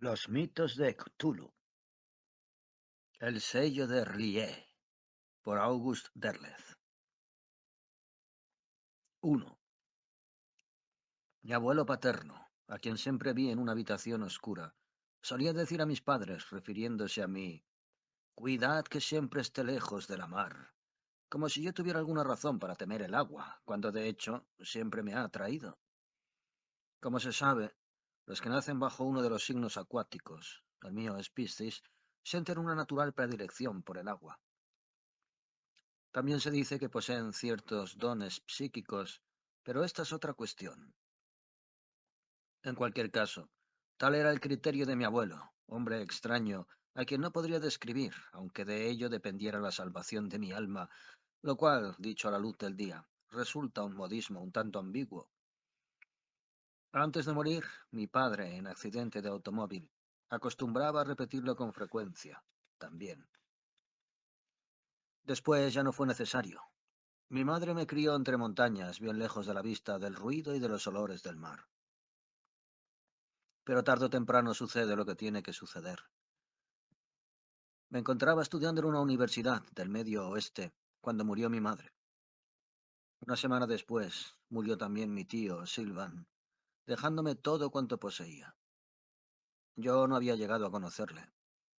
Los mitos de Cthulhu. El sello de R'lyeh, por August Derleth. 1. Mi abuelo paterno, a quien siempre vi en una habitación oscura, solía decir a mis padres, refiriéndose a mí: «Cuidad que siempre esté lejos de la mar», como si yo tuviera alguna razón para temer el agua, cuando de hecho siempre me ha atraído. Como se sabe, los que nacen bajo uno de los signos acuáticos, el mío es Piscis, sienten una natural predilección por el agua. También se dice que poseen ciertos dones psíquicos, pero esta es otra cuestión. En cualquier caso, tal era el criterio de mi abuelo, hombre extraño, a quien no podría describir, aunque de ello dependiera la salvación de mi alma, lo cual, dicho a la luz del día, resulta un modismo un tanto ambiguo. Antes de morir, mi padre, en accidente de automóvil, acostumbraba a repetirlo con frecuencia, también. Después ya no fue necesario. Mi madre me crió entre montañas, bien lejos de la vista, del ruido y de los olores del mar. Pero tarde o temprano sucede lo que tiene que suceder. Me encontraba estudiando en una universidad del medio oeste cuando murió mi madre. Una semana después murió también mi tío, Silvan, dejándome todo cuanto poseía. Yo no había llegado a conocerle.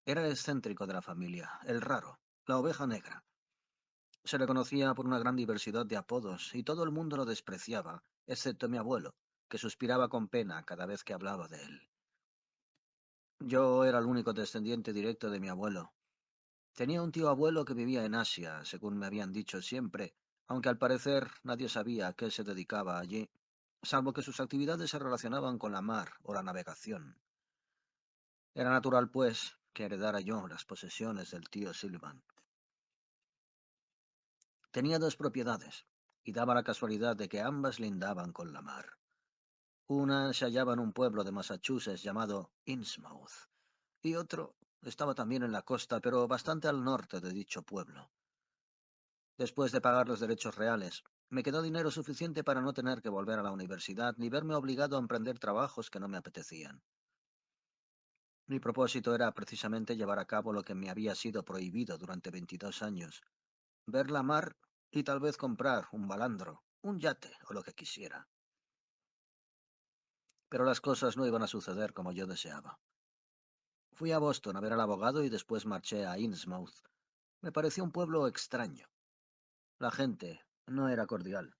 Era el excéntrico de la familia, el raro, la oveja negra. Se le conocía por una gran diversidad de apodos y todo el mundo lo despreciaba, excepto mi abuelo, que suspiraba con pena cada vez que hablaba de él. Yo era el único descendiente directo de mi abuelo. Tenía un tío abuelo que vivía en Asia, según me habían dicho siempre, aunque al parecer nadie sabía a qué se dedicaba allí, salvo que sus actividades se relacionaban con la mar o la navegación. Era natural, pues, que heredara yo las posesiones del tío Silvan. Tenía dos propiedades, y daba la casualidad de que ambas lindaban con la mar. Una se hallaba en un pueblo de Massachusetts llamado Innsmouth, y otro estaba también en la costa, pero bastante al norte de dicho pueblo. Después de pagar los derechos reales, me quedó dinero suficiente para no tener que volver a la universidad ni verme obligado a emprender trabajos que no me apetecían. Mi propósito era precisamente llevar a cabo lo que me había sido prohibido durante 22 años, ver la mar y tal vez comprar un balandro, un yate o lo que quisiera. Pero las cosas no iban a suceder como yo deseaba. Fui a Boston a ver al abogado y después marché a Innsmouth. Me pareció un pueblo extraño. La gente no era cordial.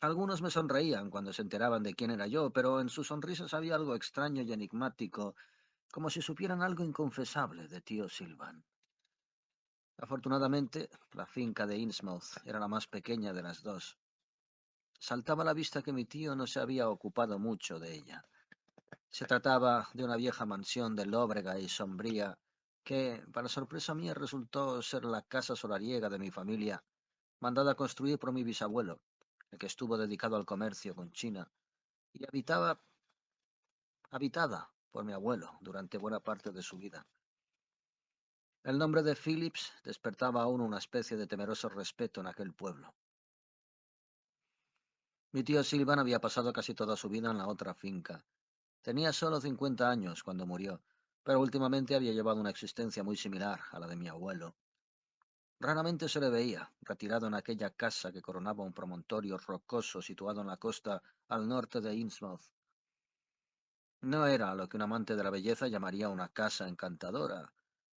Algunos me sonreían cuando se enteraban de quién era yo, pero en sus sonrisas había algo extraño y enigmático, como si supieran algo inconfesable de tío Silvan. Afortunadamente, la finca de Innsmouth era la más pequeña de las dos. Saltaba a la vista que mi tío no se había ocupado mucho de ella. Se trataba de una vieja mansión de lóbrega y sombría que, para sorpresa mía, resultó ser la casa solariega de mi familia, mandada a construir por mi bisabuelo, el que estuvo dedicado al comercio con China, y habitada por mi abuelo durante buena parte de su vida. El nombre de Phillips despertaba aún una especie de temeroso respeto en aquel pueblo. Mi tío Silvan había pasado casi toda su vida en la otra finca. Tenía solo 50 años cuando murió, pero últimamente había llevado una existencia muy similar a la de mi abuelo. Raramente se le veía, retirado en aquella casa que coronaba un promontorio rocoso situado en la costa al norte de Innsmouth. No era lo que un amante de la belleza llamaría una casa encantadora,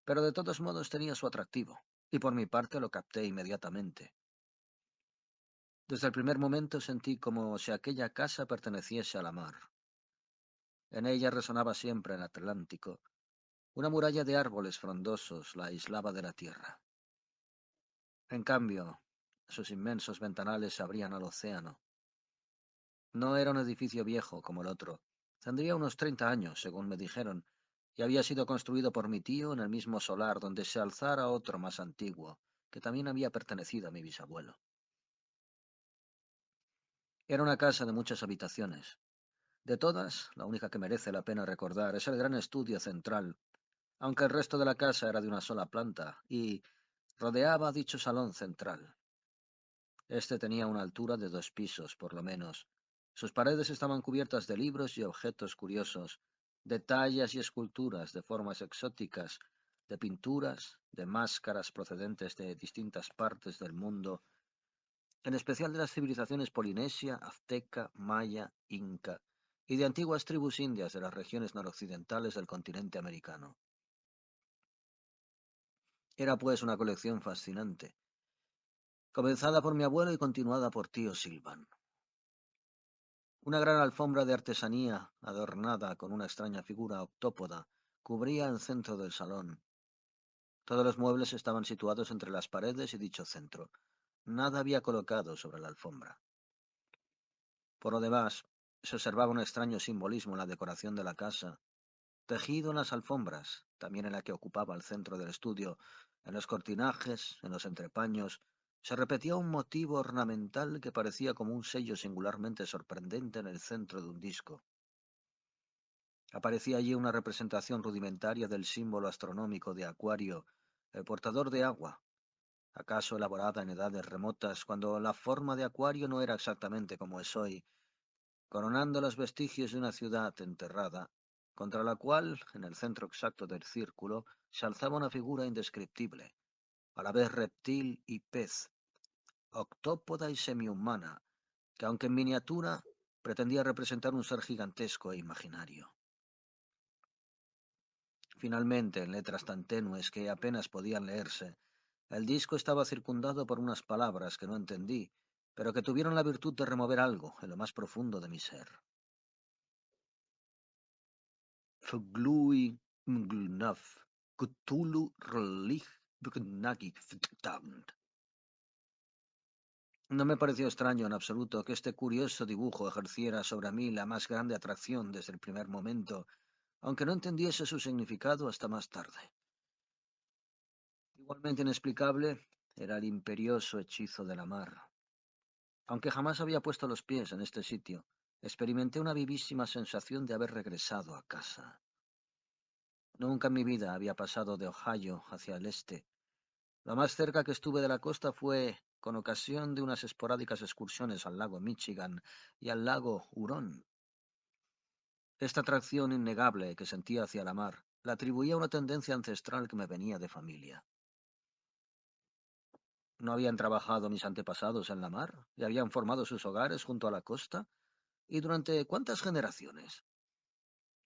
pero de todos modos tenía su atractivo, y por mi parte lo capté inmediatamente. Desde el primer momento sentí como si aquella casa perteneciese a la mar. En ella resonaba siempre el Atlántico. Una muralla de árboles frondosos la aislaba de la tierra. En cambio, sus inmensos ventanales se abrían al océano. No era un edificio viejo como el otro. Tendría unos 30 años, según me dijeron, y había sido construido por mi tío en el mismo solar donde se alzara otro más antiguo, que también había pertenecido a mi bisabuelo. Era una casa de muchas habitaciones. De todas, la única que merece la pena recordar es el gran estudio central, aunque el resto de la casa era de una sola planta y rodeaba dicho salón central. Este tenía una altura de 2 pisos, por lo menos. Sus paredes estaban cubiertas de libros y objetos curiosos, de tallas y esculturas de formas exóticas, de pinturas, de máscaras procedentes de distintas partes del mundo, en especial de las civilizaciones polinesia, azteca, maya, inca y de antiguas tribus indias de las regiones noroccidentales del continente americano. Era pues una colección fascinante, comenzada por mi abuelo y continuada por tío Silvan. Una gran alfombra de artesanía, adornada con una extraña figura octópoda, cubría el centro del salón. Todos los muebles estaban situados entre las paredes y dicho centro. Nada había colocado sobre la alfombra. Por lo demás, se observaba un extraño simbolismo en la decoración de la casa, tejido en las alfombras, también en la que ocupaba el centro del estudio, en los cortinajes, en los entrepaños, se repetía un motivo ornamental que parecía como un sello singularmente sorprendente en el centro de un disco. Aparecía allí una representación rudimentaria del símbolo astronómico de Acuario, el portador de agua, acaso elaborada en edades remotas, cuando la forma de Acuario no era exactamente como es hoy, coronando los vestigios de una ciudad enterrada, contra la cual, en el centro exacto del círculo, se alzaba una figura indescriptible, a la vez reptil y pez, octópoda y semihumana, que aunque en miniatura, pretendía representar un ser gigantesco e imaginario. Finalmente, en letras tan tenues que apenas podían leerse, el disco estaba circundado por unas palabras que no entendí, pero que tuvieron la virtud de remover algo en lo más profundo de mi ser. Fglui mglnaf, Cthulhu rlich bgnagi ftand. No me pareció extraño en absoluto que este curioso dibujo ejerciera sobre mí la más grande atracción desde el primer momento, aunque no entendiese su significado hasta más tarde. Igualmente inexplicable era el imperioso hechizo de la mar. Aunque jamás había puesto los pies en este sitio, experimenté una vivísima sensación de haber regresado a casa. Nunca en mi vida había pasado de Ohio hacia el este. Lo más cerca que estuve de la costa fue con ocasión de unas esporádicas excursiones al lago Michigan y al lago Hurón. Esta atracción innegable que sentía hacia la mar la atribuía a una tendencia ancestral que me venía de familia. ¿No habían trabajado mis antepasados en la mar y habían formado sus hogares junto a la costa? ¿Y durante cuántas generaciones?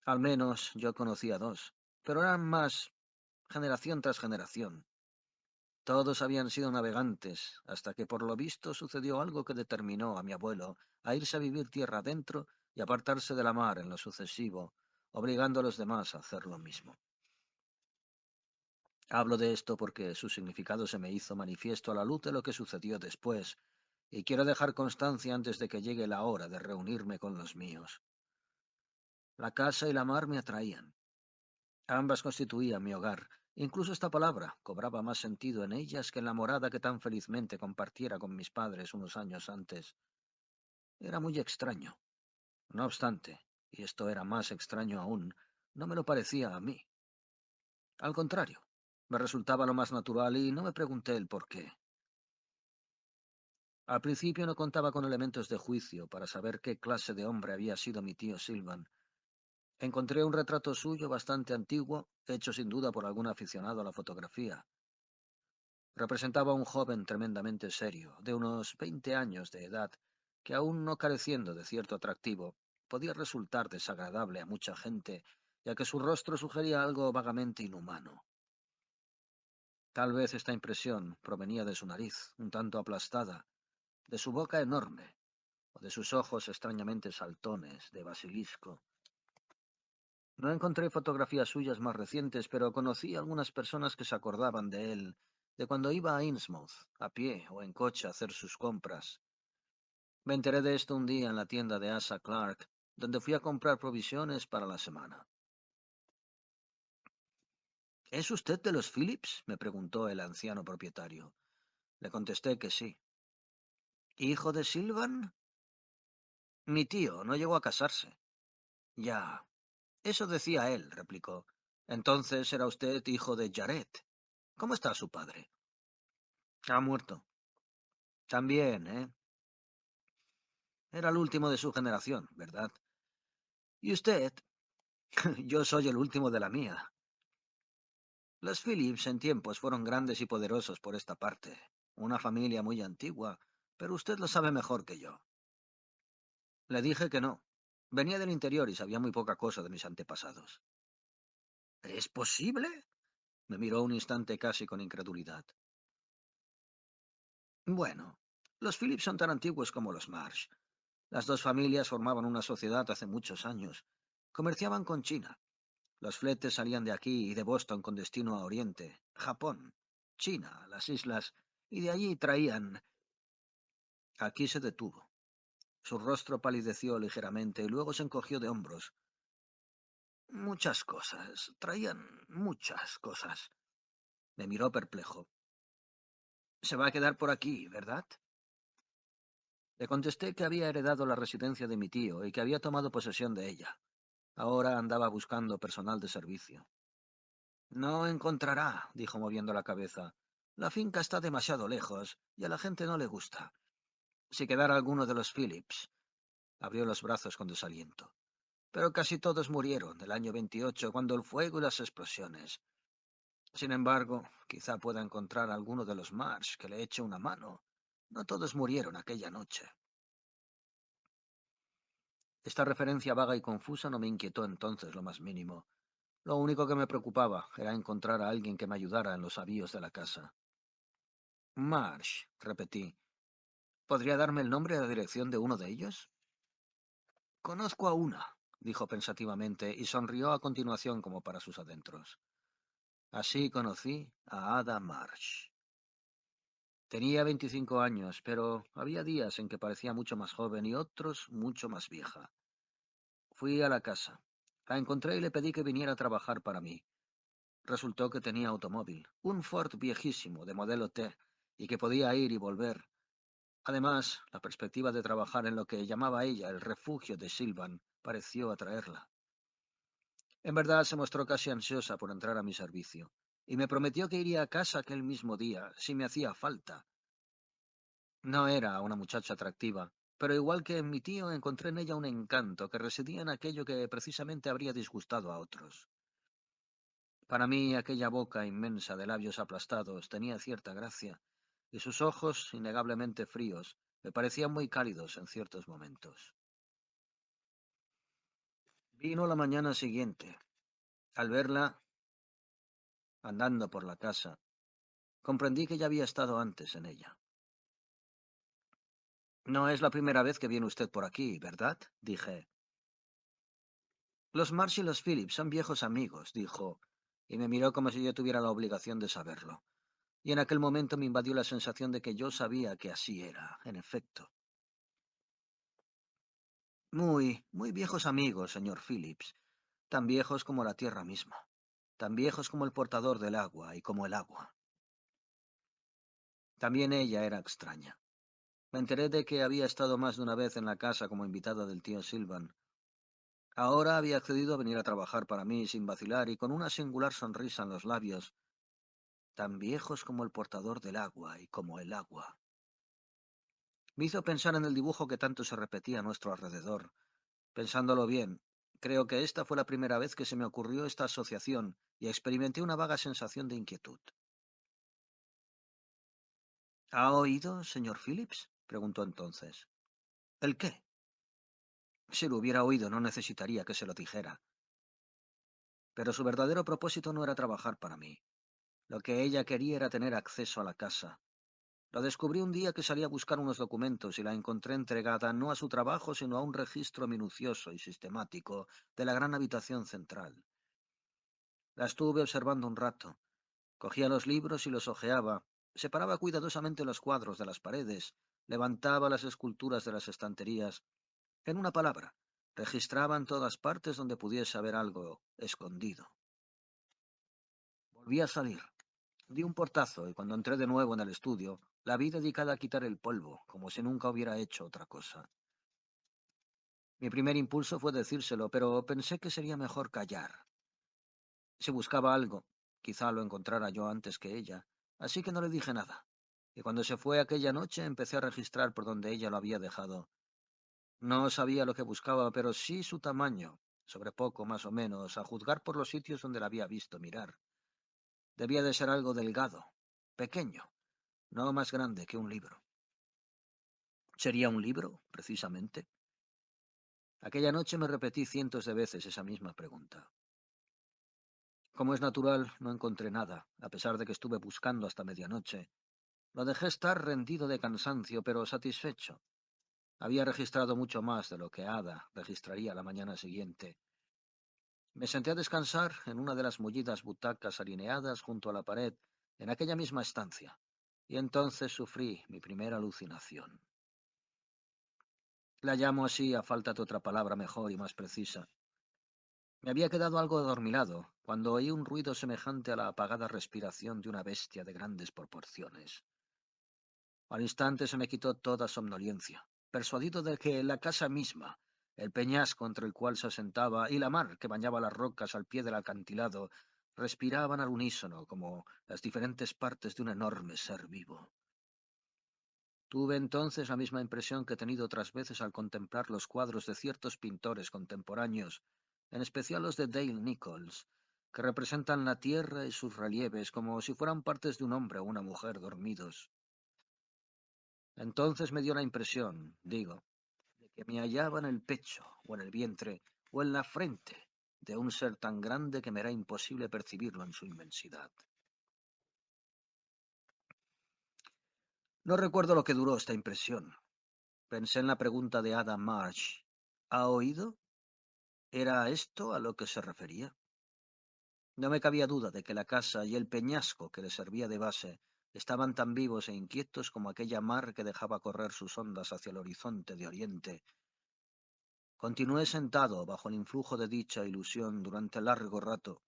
Al menos yo conocía dos, pero eran más generación tras generación. Todos habían sido navegantes, hasta que por lo visto sucedió algo que determinó a mi abuelo a irse a vivir tierra adentro y apartarse de la mar en lo sucesivo, obligando a los demás a hacer lo mismo. Hablo de esto porque su significado se me hizo manifiesto a la luz de lo que sucedió después, y quiero dejar constancia antes de que llegue la hora de reunirme con los míos. La casa y la mar me atraían. Ambas constituían mi hogar. Incluso esta palabra cobraba más sentido en ellas que en la morada que tan felizmente compartiera con mis padres unos años antes. Era muy extraño. No obstante, y esto era más extraño aún, no me lo parecía a mí. Al contrario, me resultaba lo más natural y no me pregunté el por qué. Al principio no contaba con elementos de juicio para saber qué clase de hombre había sido mi tío Silvan. Encontré un retrato suyo bastante antiguo, hecho sin duda por algún aficionado a la fotografía. Representaba a un joven tremendamente serio, de unos 20 años de edad, que aún no careciendo de cierto atractivo, podía resultar desagradable a mucha gente, ya que su rostro sugería algo vagamente inhumano. Tal vez esta impresión provenía de su nariz, un tanto aplastada, de su boca enorme, o de sus ojos extrañamente saltones, de basilisco. No encontré fotografías suyas más recientes, pero conocí a algunas personas que se acordaban de él, de cuando iba a Innsmouth, a pie o en coche a hacer sus compras. Me enteré de esto un día en la tienda de Asa Clark, donde fui a comprar provisiones para la semana. ¿Es usted de los Phillips?, me preguntó el anciano propietario. Le contesté que sí. ¿Hijo de Silvan? Mi tío no llegó a casarse. Ya. Eso decía él, replicó. Entonces era usted hijo de Jared. ¿Cómo está su padre? Ha muerto. También, ¿eh? Era el último de su generación, ¿verdad? Y usted, yo soy el último de la mía. Los Phillips en tiempos fueron grandes y poderosos por esta parte. Una familia muy antigua, pero usted lo sabe mejor que yo. Le dije que no. Venía del interior y sabía muy poca cosa de mis antepasados. ¿Es posible? Me miró un instante casi con incredulidad. Bueno, los Phillips son tan antiguos como los Marsh. Las dos familias formaban una sociedad hace muchos años. Comerciaban con China. Los fletes salían de aquí y de Boston con destino a Oriente, Japón, China, las islas, y de allí traían... Aquí se detuvo. Su rostro palideció ligeramente y luego se encogió de hombros. Muchas cosas. Traían muchas cosas. Me miró perplejo. Se va a quedar por aquí, ¿verdad? Le contesté que había heredado la residencia de mi tío y que había tomado posesión de ella. Ahora andaba buscando personal de servicio. No encontrará, dijo moviendo la cabeza. La finca está demasiado lejos y a la gente no le gusta. Si quedara alguno de los Phillips, abrió los brazos con desaliento. Pero casi todos murieron el año 28, cuando el fuego y las explosiones. Sin embargo, quizá pueda encontrar a alguno de los Marsh que le eche una mano. No todos murieron aquella noche. Esta referencia vaga y confusa no me inquietó entonces lo más mínimo. Lo único que me preocupaba era encontrar a alguien que me ayudara en los avíos de la casa. Marsh, repetí. ¿Podría darme el nombre y la dirección de uno de ellos? Conozco a una, dijo pensativamente y sonrió a continuación como para sus adentros. Así conocí a Ada Marsh. Tenía 25 años, pero había días en que parecía mucho más joven y otros mucho más vieja. Fui a la casa. La encontré y le pedí que viniera a trabajar para mí. Resultó que tenía automóvil, un Ford viejísimo de modelo T, y que podía ir y volver. Además, la perspectiva de trabajar en lo que llamaba ella el refugio de Silvan pareció atraerla. En verdad se mostró casi ansiosa por entrar a mi servicio, y me prometió que iría a casa aquel mismo día, si me hacía falta. No era una muchacha atractiva, pero igual que en mi tío encontré en ella un encanto que residía en aquello que precisamente habría disgustado a otros. Para mí aquella boca inmensa de labios aplastados tenía cierta gracia, y sus ojos, innegablemente fríos, me parecían muy cálidos en ciertos momentos. Vino la mañana siguiente. Al verla, andando por la casa, comprendí que ya había estado antes en ella. No es la primera vez que viene usted por aquí, ¿verdad? Dije. Los Marsh y los Phillips son viejos amigos, dijo, y me miró como si yo tuviera la obligación de saberlo. Y en aquel momento me invadió la sensación de que yo sabía que así era, en efecto. Muy viejos amigos, señor Phillips, tan viejos como la tierra misma, tan viejos como el portador del agua y como el agua. También ella era extraña. Me enteré de que había estado más de una vez en la casa como invitada del tío Silvan. Ahora había accedido a venir a trabajar para mí sin vacilar y con una singular sonrisa en los labios, tan viejos como el portador del agua y como el agua. Me hizo pensar en el dibujo que tanto se repetía a nuestro alrededor. Pensándolo bien, creo que esta fue la primera vez que se me ocurrió esta asociación y experimenté una vaga sensación de inquietud. ¿Ha oído, señor Phillips? Preguntó entonces. ¿El qué? Si lo hubiera oído, no necesitaría que se lo dijera. Pero su verdadero propósito no era trabajar para mí. Lo que ella quería era tener acceso a la casa. Lo descubrí un día que salí a buscar unos documentos y la encontré entregada no a su trabajo, sino a un registro minucioso y sistemático de la gran habitación central. La estuve observando un rato. Cogía los libros y los hojeaba, separaba cuidadosamente los cuadros de las paredes, levantaba las esculturas de las estanterías. En una palabra, registraba en todas partes donde pudiese haber algo escondido. Volví a salir. Di un portazo y cuando entré de nuevo en el estudio, la vi dedicada a quitar el polvo, como si nunca hubiera hecho otra cosa. Mi primer impulso fue decírselo, pero pensé que sería mejor callar. Si buscaba algo, quizá lo encontrara yo antes que ella, así que no le dije nada. Y cuando se fue aquella noche empecé a registrar por donde ella lo había dejado. No sabía lo que buscaba, pero sí su tamaño, sobre poco más o menos, a juzgar por los sitios donde la había visto mirar. Debía de ser algo delgado, pequeño, no más grande que un libro. ¿Sería un libro, precisamente? Aquella noche me repetí cientos de veces esa misma pregunta. Como es natural, no encontré nada, a pesar de que estuve buscando hasta medianoche. Lo dejé estar rendido de cansancio, pero satisfecho. Había registrado mucho más de lo que Ada registraría la mañana siguiente. Me senté a descansar en una de las mullidas butacas alineadas junto a la pared, en aquella misma estancia, y entonces sufrí mi primera alucinación. La llamo así a falta de otra palabra mejor y más precisa. Me había quedado algo adormilado cuando oí un ruido semejante a la apagada respiración de una bestia de grandes proporciones. Al instante se me quitó toda somnolencia, persuadido de que la casa misma, el peñasco entre el cual se asentaba y la mar que bañaba las rocas al pie del acantilado respiraban al unísono como las diferentes partes de un enorme ser vivo. Tuve entonces la misma impresión que he tenido otras veces al contemplar los cuadros de ciertos pintores contemporáneos, en especial los de Dale Nichols, que representan la tierra y sus relieves como si fueran partes de un hombre o una mujer dormidos. Entonces me dio la impresión, digo, de que me hallaba en el pecho, o en el vientre, o en la frente de un ser tan grande que me era imposible percibirlo en su inmensidad. No recuerdo lo que duró esta impresión. Pensé en la pregunta de Ada Marsh. ¿Ha oído? ¿Era a esto a lo que se refería? No me cabía duda de que la casa y el peñasco que le servía de base estaban tan vivos e inquietos como aquella mar que dejaba correr sus ondas hacia el horizonte de oriente. Continué sentado bajo el influjo de dicha ilusión durante largo rato.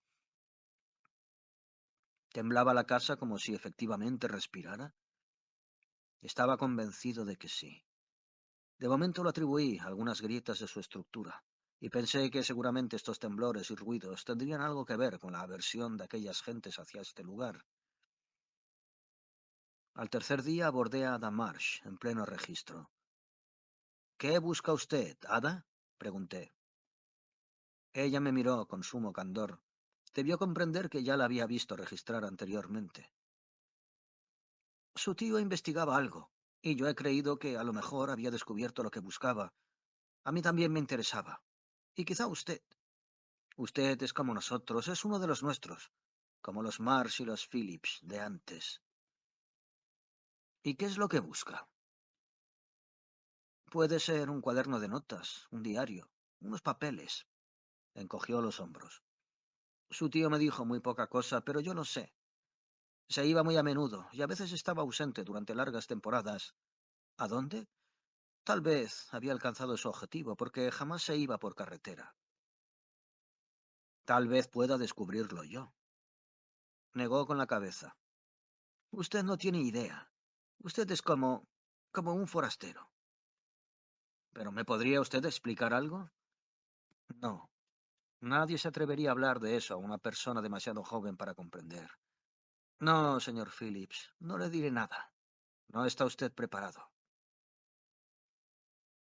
¿Temblaba la casa como si efectivamente respirara? Estaba convencido de que sí. De momento lo atribuí a algunas grietas de su estructura, y pensé que seguramente estos temblores y ruidos tendrían algo que ver con la aversión de aquellas gentes hacia este lugar. Al tercer día abordé a Ada Marsh en pleno registro. ¿Qué busca usted, Ada? Pregunté. Ella me miró con sumo candor. Debió comprender que ya la había visto registrar anteriormente. Su tío investigaba algo, y yo he creído que a lo mejor había descubierto lo que buscaba. A mí también me interesaba. Y quizá usted. Usted es como nosotros, es uno de los nuestros, como los Mars y los Phillips de antes. ¿Y qué es lo que busca? Puede ser un cuaderno de notas, un diario, unos papeles. Encogió los hombros. Su tío me dijo muy poca cosa, pero yo lo sé. Se iba muy a menudo y a veces estaba ausente durante largas temporadas. ¿A dónde? Tal vez había alcanzado su objetivo, porque jamás se iba por carretera. Tal vez pueda descubrirlo yo. Negó con la cabeza. Usted no tiene idea. Usted es como un forastero. ¿Pero me podría usted explicar algo? No. Nadie se atrevería a hablar de eso a una persona demasiado joven para comprender. No, señor Phillips, no le diré nada. No está usted preparado.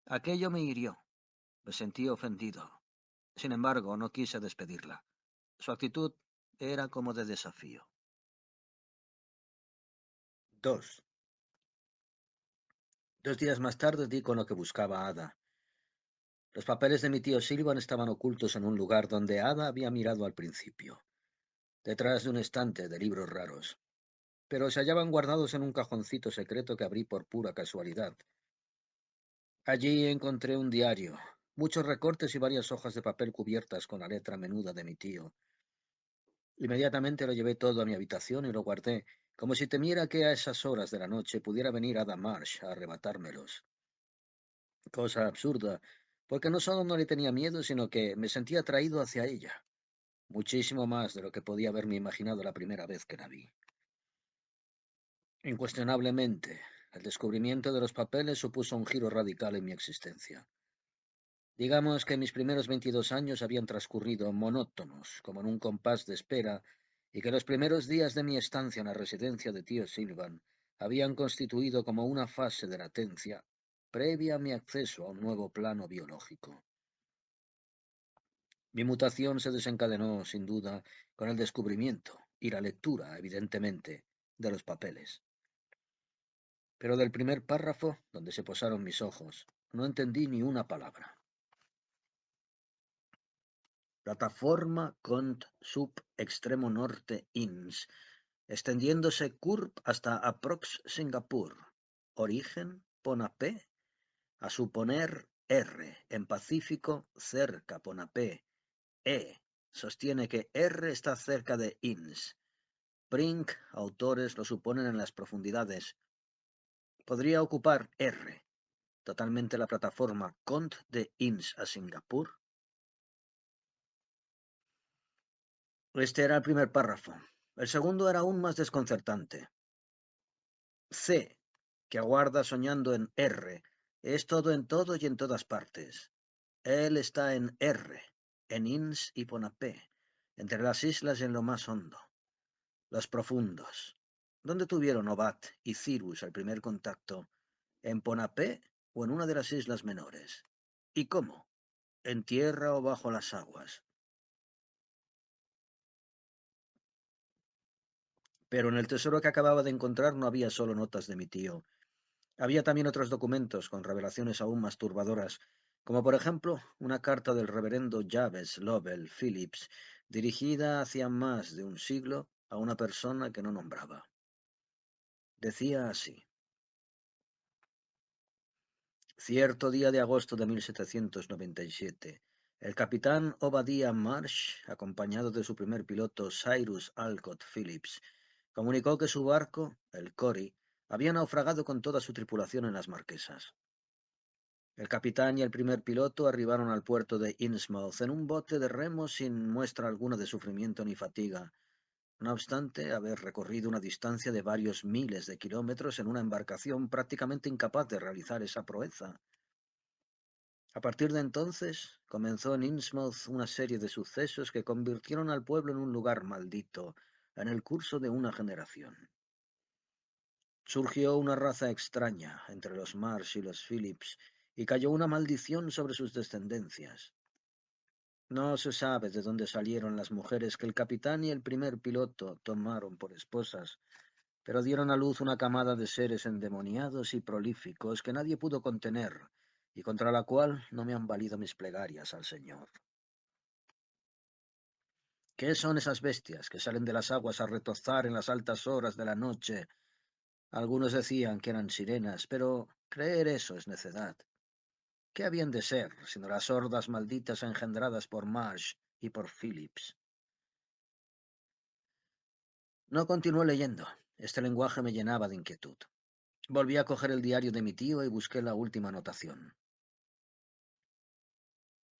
Aquello me hirió. Me sentí ofendido. Sin embargo, no quise despedirla. Su actitud era como de desafío. 2. 2 días más tarde di con lo que buscaba Ada. Los papeles de mi tío Silvan estaban ocultos en un lugar donde Ada había mirado al principio, detrás de un estante de libros raros, pero se hallaban guardados en un cajoncito secreto que abrí por pura casualidad. Allí encontré un diario, muchos recortes y varias hojas de papel cubiertas con la letra menuda de mi tío. Inmediatamente lo llevé todo a mi habitación y lo guardé, como si temiera que a esas horas de la noche pudiera venir Ada Marsh a arrebatármelos. Cosa absurda, porque no solo no le tenía miedo, sino que me sentía atraído hacia ella, muchísimo más de lo que podía haberme imaginado la primera vez que la vi. Incuestionablemente, el descubrimiento de los papeles supuso un giro radical en mi existencia. Digamos que mis primeros 22 años habían transcurrido monótonos, como en un compás de espera, y que los primeros días de mi estancia en la residencia de tío Silvan habían constituido como una fase de latencia, previa a mi acceso a un nuevo plano biológico. Mi mutación se desencadenó, sin duda, con el descubrimiento y la lectura, evidentemente, de los papeles. Pero del primer párrafo, donde se posaron mis ojos, no entendí ni una palabra. Plataforma Cont Sub Extremo Norte INS, extendiéndose CURP hasta Aprox Singapur. Origen Ponapé, a suponer R, en Pacífico, cerca Ponapé. Sostiene que R está cerca de INS. Brink, autores lo suponen en las profundidades. Podría ocupar R, totalmente la plataforma Cont de INS a Singapur. Este era el primer párrafo. El segundo era aún más desconcertante. C, que aguarda soñando en R, es todo en todo y en todas partes. Él está en R, en Ins y Ponapé, entre las islas y en lo más hondo. Los profundos. ¿Dónde tuvieron Obat y Cyrus el primer contacto? ¿En Ponapé o en una de las islas menores? ¿Y cómo? ¿En tierra o bajo las aguas? Pero en el tesoro que acababa de encontrar no había solo notas de mi tío. Había también otros documentos con revelaciones aún más turbadoras, como por ejemplo una carta del reverendo Jabez Lovell Phillips, dirigida hacía más de un siglo a una persona que no nombraba. Decía así: cierto día de agosto de 1797, el capitán Obadiah Marsh, acompañado de su primer piloto Cyrus Alcott Phillips, comunicó que su barco, el Cory, había naufragado con toda su tripulación en las Marquesas. El capitán y el primer piloto arribaron al puerto de Innsmouth en un bote de remos sin muestra alguna de sufrimiento ni fatiga, no obstante haber recorrido una distancia de varios miles de kilómetros en una embarcación prácticamente incapaz de realizar esa proeza. A partir de entonces, comenzó en Innsmouth una serie de sucesos que convirtieron al pueblo en un lugar maldito en el curso de una generación. Surgió una raza extraña entre los Marsh y los Phillips, y cayó una maldición sobre sus descendencias. No se sabe de dónde salieron las mujeres que el capitán y el primer piloto tomaron por esposas, pero dieron a luz una camada de seres endemoniados y prolíficos que nadie pudo contener, y contra la cual no me han valido mis plegarias al Señor. ¿Qué son esas bestias que salen de las aguas a retozar en las altas horas de la noche? Algunos decían que eran sirenas, pero creer eso es necedad. ¿Qué habían de ser, sino las hordas malditas engendradas por Marsh y por Phillips? No continué leyendo. Este lenguaje me llenaba de inquietud. Volví a coger el diario de mi tío y busqué la última anotación.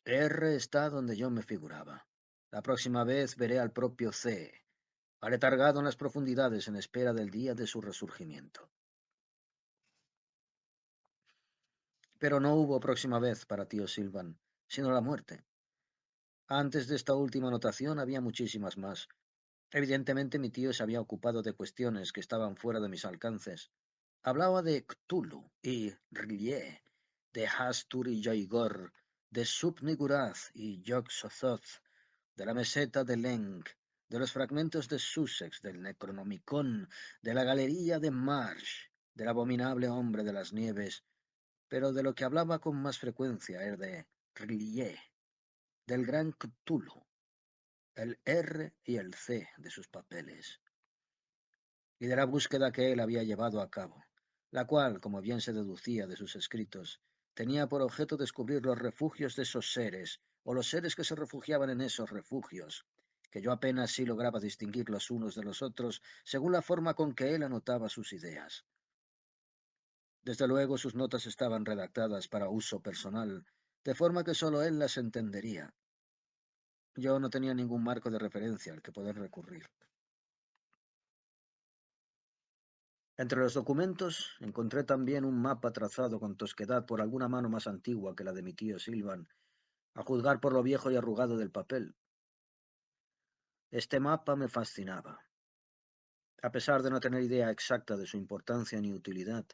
R está donde yo me figuraba. La próxima vez veré al propio C, aletargado en las profundidades en espera del día de su resurgimiento. Pero no hubo próxima vez para tío Silvan, sino la muerte. Antes de esta última anotación había muchísimas más. Evidentemente mi tío se había ocupado de cuestiones que estaban fuera de mis alcances. Hablaba de Cthulhu y R'lyeh, de Hastur y Yoigor, de Sub-Niggurath y Yog-Sothoth, de la meseta de Leng, de los fragmentos de Sussex, del Necronomicon, de la galería de Marsh, del abominable hombre de las nieves, pero de lo que hablaba con más frecuencia era de R'lyeh, del gran Cthulhu, el R y el C de sus papeles, y de la búsqueda que él había llevado a cabo, la cual, como bien se deducía de sus escritos, tenía por objeto descubrir los refugios de esos seres, o los seres que se refugiaban en esos refugios, que yo apenas sí lograba distinguir los unos de los otros según la forma con que él anotaba sus ideas. Desde luego sus notas estaban redactadas para uso personal, de forma que sólo él las entendería. Yo no tenía ningún marco de referencia al que poder recurrir. Entre los documentos encontré también un mapa trazado con tosquedad por alguna mano más antigua que la de mi tío Silvan, a juzgar por lo viejo y arrugado del papel. Este mapa me fascinaba. A pesar de no tener idea exacta de su importancia ni utilidad,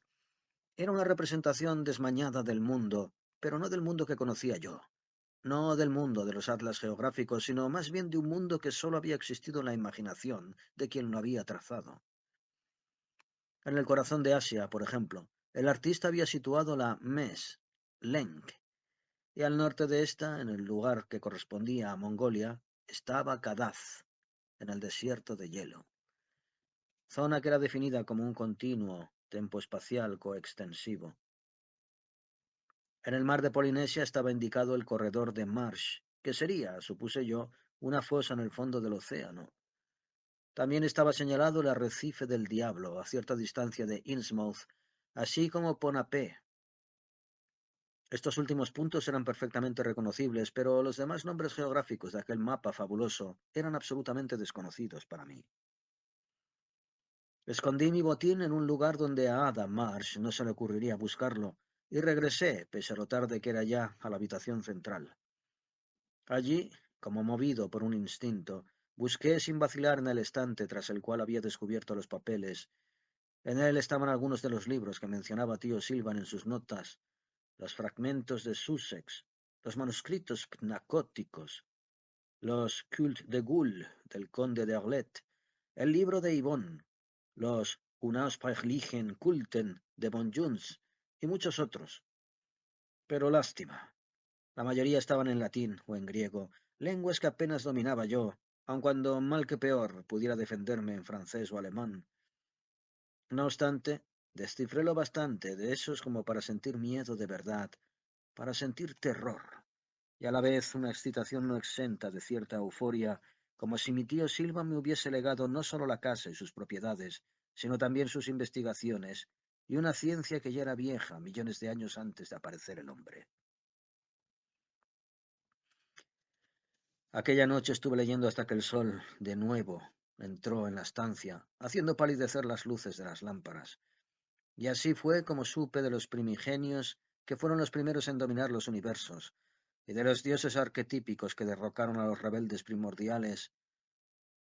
Era una representación desmañada del mundo, pero no del mundo que conocía yo. No del mundo de los atlas geográficos, sino más bien de un mundo que solo había existido en la imaginación de quien lo había trazado. En el corazón de Asia, por ejemplo, el artista había situado la Mes, Lenk, y al norte de esta, en el lugar que correspondía a Mongolia, estaba Kadaz, en el desierto de hielo, zona que era definida como un continuo tempo espacial coextensivo. En el mar de Polinesia estaba indicado el corredor de Marsh, que sería, supuse yo, una fosa en el fondo del océano. También estaba señalado el arrecife del Diablo, a cierta distancia de Innsmouth, así como Ponapé. Estos últimos puntos eran perfectamente reconocibles, pero los demás nombres geográficos de aquel mapa fabuloso eran absolutamente desconocidos para mí. Escondí mi botín en un lugar donde a Ada Marsh no se le ocurriría buscarlo, y regresé, pese a lo tarde que era ya, a la habitación central. Allí, como movido por un instinto, busqué sin vacilar en el estante tras el cual había descubierto los papeles. En él estaban algunos de los libros que mencionaba tío Silvan en sus notas, los fragmentos de Sussex, los manuscritos pnacóticos, los Cultes de Gaulle del conde de Arlet, el libro de Yvonne, los Unausprechlichen Kulten de von Junz y muchos otros. Pero lástima. La mayoría estaban en latín o en griego, lenguas que apenas dominaba yo, aun cuando, mal que peor, pudiera defenderme en francés o alemán. No obstante, descifré lo bastante de esos como para sentir miedo de verdad, para sentir terror, y a la vez una excitación no exenta de cierta euforia, como si mi tío Silva me hubiese legado no solo la casa y sus propiedades, sino también sus investigaciones, y una ciencia que ya era vieja millones de años antes de aparecer el hombre. Aquella noche estuve leyendo hasta que el sol, de nuevo, entró en la estancia, haciendo palidecer las luces de las lámparas. Y así fue como supe de los primigenios que fueron los primeros en dominar los universos, y de los dioses arquetípicos que derrocaron a los rebeldes primordiales.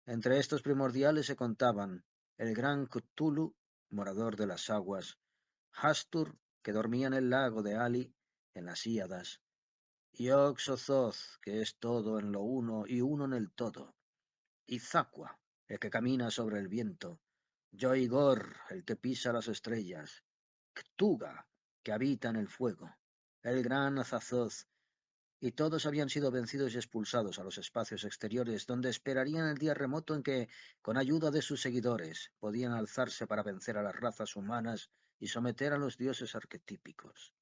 Entre estos primordiales se contaban el gran Cthulhu, morador de las aguas, Hastur, que dormía en el lago de Ali, en las Híadas, y Oxothoth, que es todo en lo uno y uno en el todo, y Zacua, el que camina sobre el viento, Yoigor, el que pisa las estrellas, Ctuga, que habita en el fuego, el gran Azathoth, y todos habían sido vencidos y expulsados a los espacios exteriores, donde esperarían el día remoto en que, con ayuda de sus seguidores, podían alzarse para vencer a las razas humanas y someter a los dioses arquetípicos.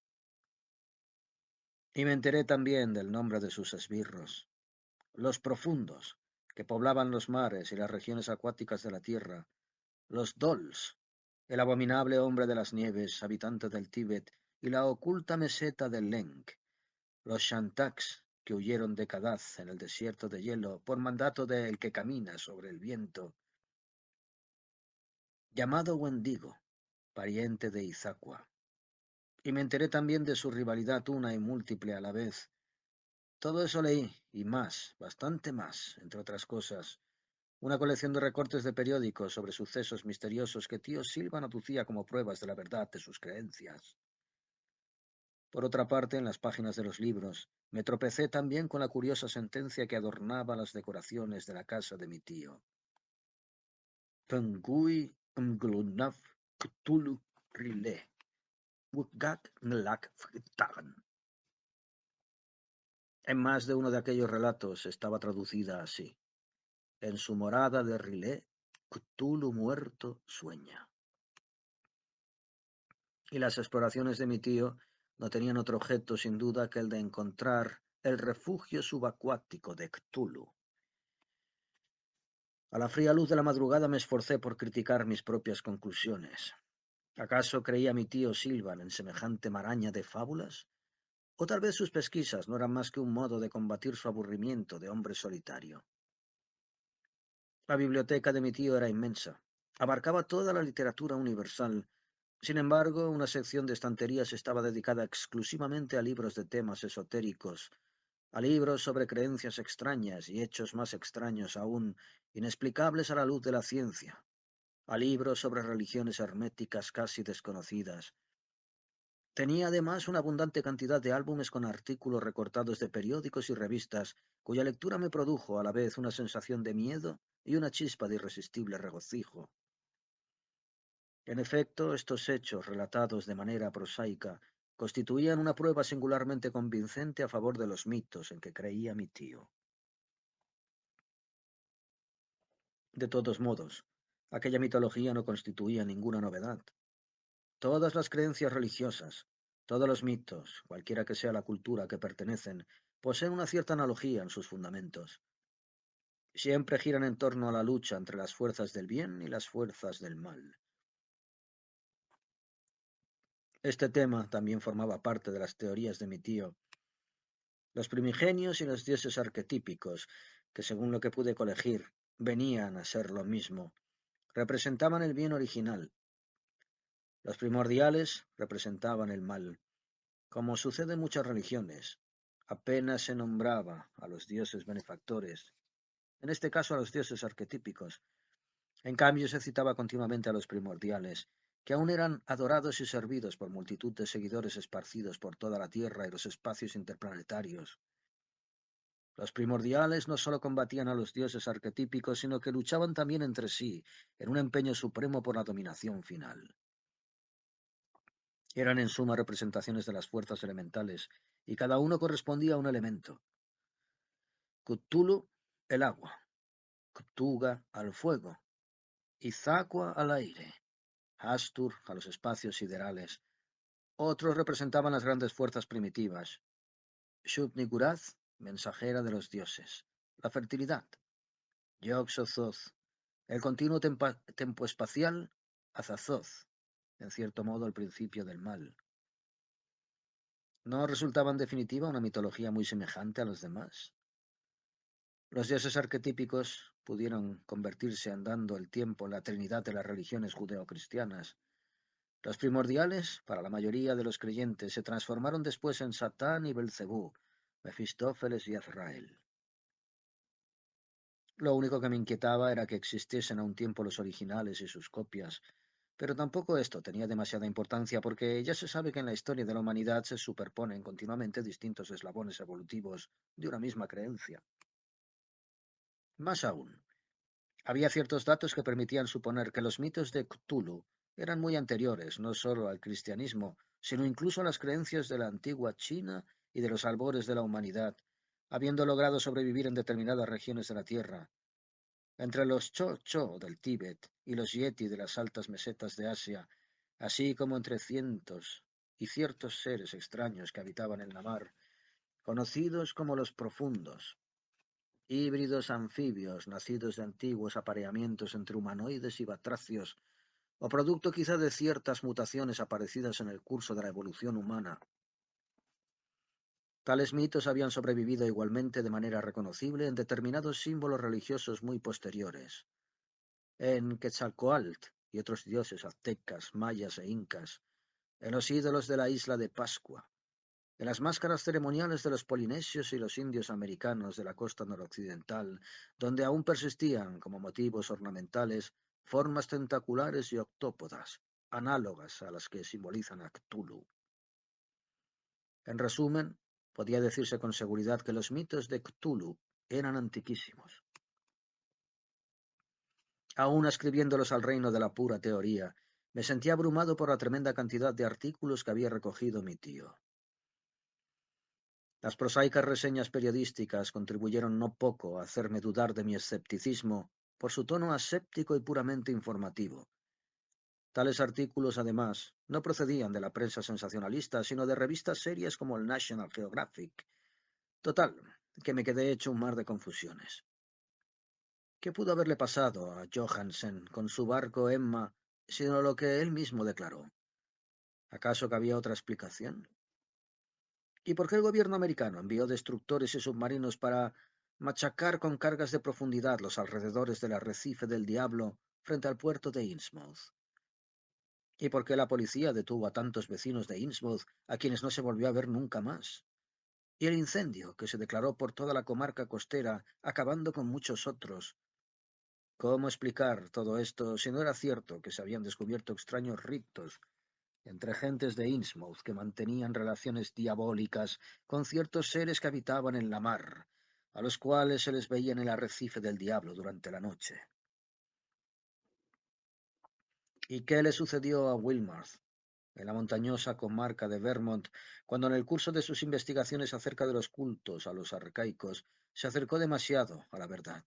Y me enteré también del nombre de sus esbirros, los profundos, que poblaban los mares y las regiones acuáticas de la tierra, los Dols, el abominable hombre de las nieves, habitante del Tíbet, y la oculta meseta del Lenk, los Shantaks, que huyeron de Kadaz en el desierto de hielo por mandato de el que camina sobre el viento, llamado Wendigo, pariente de Izaqua. Y me enteré también de su rivalidad una y múltiple a la vez. Todo eso leí, y más, bastante más, entre otras cosas, una colección de recortes de periódicos sobre sucesos misteriosos que tío Silvan aducía como pruebas de la verdad de sus creencias. Por otra parte, en las páginas de los libros, me tropecé también con la curiosa sentencia que adornaba las decoraciones de la casa de mi tío. Pengui mglunaf ktulu rile, wugak nlak fritagan. En más de uno de aquellos relatos estaba traducida así: en su morada de Rilé, Cthulhu muerto sueña. Y las exploraciones de mi tío no tenían otro objeto sin duda que el de encontrar el refugio subacuático de Cthulhu. A la fría luz de la madrugada me esforcé por criticar mis propias conclusiones. ¿Acaso creía mi tío Silvan en semejante maraña de fábulas? ¿O tal vez sus pesquisas no eran más que un modo de combatir su aburrimiento de hombre solitario? La biblioteca de mi tío era inmensa. Abarcaba toda la literatura universal. Sin embargo, una sección de estanterías estaba dedicada exclusivamente a libros de temas esotéricos, a libros sobre creencias extrañas y hechos más extraños aún, inexplicables a la luz de la ciencia, a libros sobre religiones herméticas casi desconocidas. Tenía además una abundante cantidad de álbumes con artículos recortados de periódicos y revistas, cuya lectura me produjo a la vez una sensación de miedo y una chispa de irresistible regocijo. En efecto, estos hechos, relatados de manera prosaica, constituían una prueba singularmente convincente a favor de los mitos en que creía mi tío. De todos modos, aquella mitología no constituía ninguna novedad. Todas las creencias religiosas, todos los mitos, cualquiera que sea la cultura a que pertenecen, poseen una cierta analogía en sus fundamentos. Siempre giran en torno a la lucha entre las fuerzas del bien y las fuerzas del mal. Este tema también formaba parte de las teorías de mi tío. Los primigenios y los dioses arquetípicos, que según lo que pude colegir, venían a ser lo mismo, representaban el bien original. Los primordiales representaban el mal. Como sucede en muchas religiones, apenas se nombraba a los dioses benefactores, en este caso a los dioses arquetípicos. En cambio, se citaba continuamente a los primordiales, que aún eran adorados y servidos por multitud de seguidores esparcidos por toda la Tierra y los espacios interplanetarios. Los primordiales no solo combatían a los dioses arquetípicos, sino que luchaban también entre sí, en un empeño supremo por la dominación final. Eran en suma representaciones de las fuerzas elementales, y cada uno correspondía a un elemento. Cthulhu, el agua; Cthulhu, al fuego; Izaqua, al aire; Astur, a los espacios siderales. Otros representaban las grandes fuerzas primitivas. Shub-Niggurath, mensajera de los dioses; la fertilidad. Yog-Sothoth, el continuo tempo espacial; Azathoth, en cierto modo el principio del mal. ¿No resultaba en definitiva una mitología muy semejante a los demás? Los dioses arquetípicos pudieron convertirse andando el tiempo en la trinidad de las religiones judeocristianas. Los primordiales, para la mayoría de los creyentes, se transformaron después en Satán y Belcebú, Mefistófeles y Azrael. Lo único que me inquietaba era que existiesen a un tiempo los originales y sus copias, pero tampoco esto tenía demasiada importancia porque ya se sabe que en la historia de la humanidad se superponen continuamente distintos eslabones evolutivos de una misma creencia. Más aún, había ciertos datos que permitían suponer que los mitos de Cthulhu eran muy anteriores no solo al cristianismo, sino incluso a las creencias de la antigua China y de los albores de la humanidad, habiendo logrado sobrevivir en determinadas regiones de la Tierra. Entre los Cho-Cho del Tíbet y los Yeti de las altas mesetas de Asia, así como entre cientos y ciertos seres extraños que habitaban en la mar, conocidos como los profundos, híbridos anfibios nacidos de antiguos apareamientos entre humanoides y batracios, o producto quizá de ciertas mutaciones aparecidas en el curso de la evolución humana. Tales mitos habían sobrevivido igualmente de manera reconocible en determinados símbolos religiosos muy posteriores. En Quetzalcoatl y otros dioses aztecas, mayas e incas, en los ídolos de la isla de Pascua, en las máscaras ceremoniales de los polinesios y los indios americanos de la costa noroccidental, donde aún persistían como motivos ornamentales formas tentaculares y octópodas, análogas a las que simbolizan a Cthulhu. En resumen, podía decirse con seguridad que los mitos de Cthulhu eran antiquísimos. Aún escribiéndolos al reino de la pura teoría, me sentía abrumado por la tremenda cantidad de artículos que había recogido mi tío. Las prosaicas reseñas periodísticas contribuyeron no poco a hacerme dudar de mi escepticismo por su tono aséptico y puramente informativo. Tales artículos, además, no procedían de la prensa sensacionalista, sino de revistas serias como el National Geographic. Total, que me quedé hecho un mar de confusiones. ¿Qué pudo haberle pasado a Johansen con su barco Emma, sino lo que él mismo declaró? ¿Acaso cabía otra explicación? ¿Y por qué el gobierno americano envió destructores y submarinos para machacar con cargas de profundidad los alrededores del arrecife del Diablo frente al puerto de Innsmouth? ¿Y por qué la policía detuvo a tantos vecinos de Innsmouth a quienes no se volvió a ver nunca más? ¿Y el incendio que se declaró por toda la comarca costera, acabando con muchos otros? ¿Cómo explicar todo esto si no era cierto que se habían descubierto extraños ritos entre gentes de Innsmouth que mantenían relaciones diabólicas con ciertos seres que habitaban en la mar, a los cuales se les veía en el arrecife del diablo durante la noche. ¿Y qué le sucedió a Wilmarth, en la montañosa comarca de Vermont, cuando en el curso de sus investigaciones acerca de los cultos a los arcaicos se acercó demasiado a la verdad?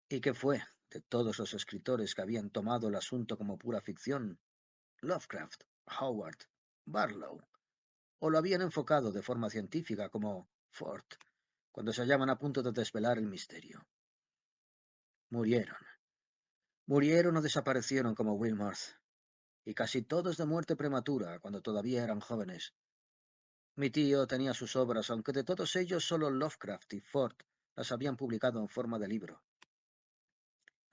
¿Y qué fue de todos los escritores que habían tomado el asunto como pura ficción? Lovecraft, Howard, Barlow, o lo habían enfocado de forma científica como Ford, cuando se hallaban a punto de desvelar el misterio. Murieron. Murieron o desaparecieron como Wilmarth, y casi todos de muerte prematura cuando todavía eran jóvenes. Mi tío tenía sus obras, aunque de todos ellos solo Lovecraft y Ford las habían publicado en forma de libro.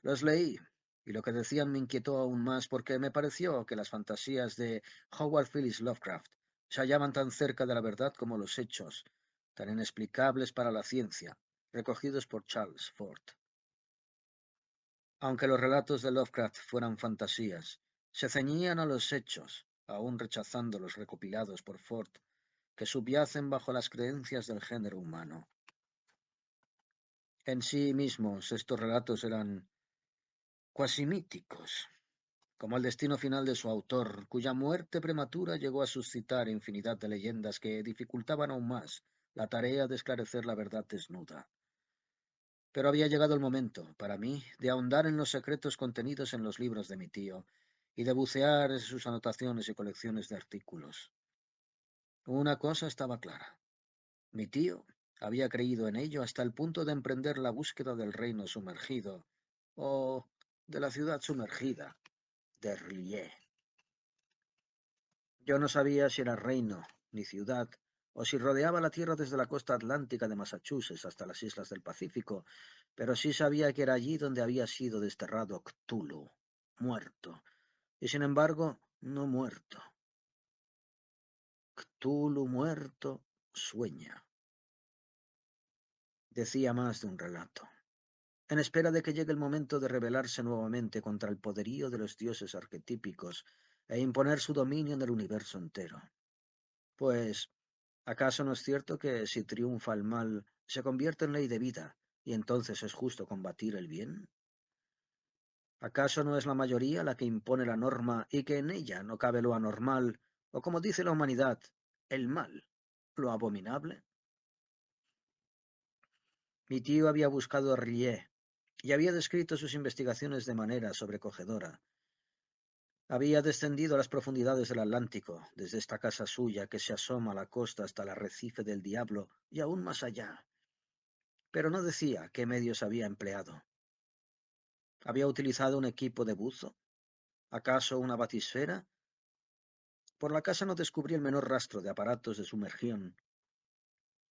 Los leí, y lo que decían me inquietó aún más porque me pareció que las fantasías de Howard Phillips Lovecraft se hallaban tan cerca de la verdad como los hechos, tan inexplicables para la ciencia, recogidos por Charles Ford. Aunque los relatos de Lovecraft fueran fantasías, se ceñían a los hechos, aún rechazando los recopilados por Ford, que subyacen bajo las creencias del género humano. En sí mismos, estos relatos eran cuasi míticos, como el destino final de su autor, cuya muerte prematura llegó a suscitar infinidad de leyendas que dificultaban aún más la tarea de esclarecer la verdad desnuda. Pero había llegado el momento, para mí, de ahondar en los secretos contenidos en los libros de mi tío y de bucear en sus anotaciones y colecciones de artículos. Una cosa estaba clara. Mi tío había creído en ello hasta el punto de emprender la búsqueda del reino sumergido, o de la ciudad sumergida, de R'lyeh. Yo no sabía si era reino ni ciudad, o si rodeaba la Tierra desde la costa atlántica de Massachusetts hasta las islas del Pacífico, pero sí sabía que era allí donde había sido desterrado Cthulhu, muerto, y sin embargo, no muerto. Cthulhu muerto sueña, decía más de un relato, en espera de que llegue el momento de rebelarse nuevamente contra el poderío de los dioses arquetípicos e imponer su dominio en el universo entero. Pues, ¿acaso no es cierto que si triunfa el mal, se convierte en ley de vida, y entonces es justo combatir el bien? ¿Acaso no es la mayoría la que impone la norma y que en ella no cabe lo anormal, o como dice la humanidad, el mal, lo abominable? Mi tío había buscado a Rillier y había descrito sus investigaciones de manera sobrecogedora. Había descendido a las profundidades del Atlántico, desde esta casa suya que se asoma a la costa hasta el arrecife del diablo y aún más allá. Pero no decía qué medios había empleado. ¿Había utilizado un equipo de buzo? ¿Acaso una batisfera? Por la casa no descubrí el menor rastro de aparatos de sumergión.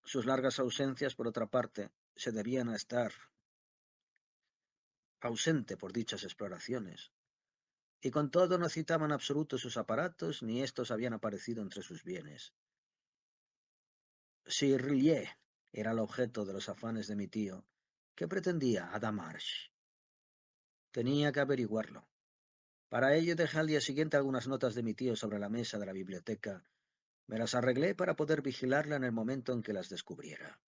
Sus largas ausencias, por otra parte, se debían a estar ausente por dichas exploraciones. Y con todo no citaban en absoluto sus aparatos, ni estos habían aparecido entre sus bienes. Si Rillier era el objeto de los afanes de mi tío, ¿qué pretendía Adam Marsh? Tenía que averiguarlo. Para ello dejé al día siguiente algunas notas de mi tío sobre la mesa de la biblioteca. Me las arreglé para poder vigilarla en el momento en que las descubriera.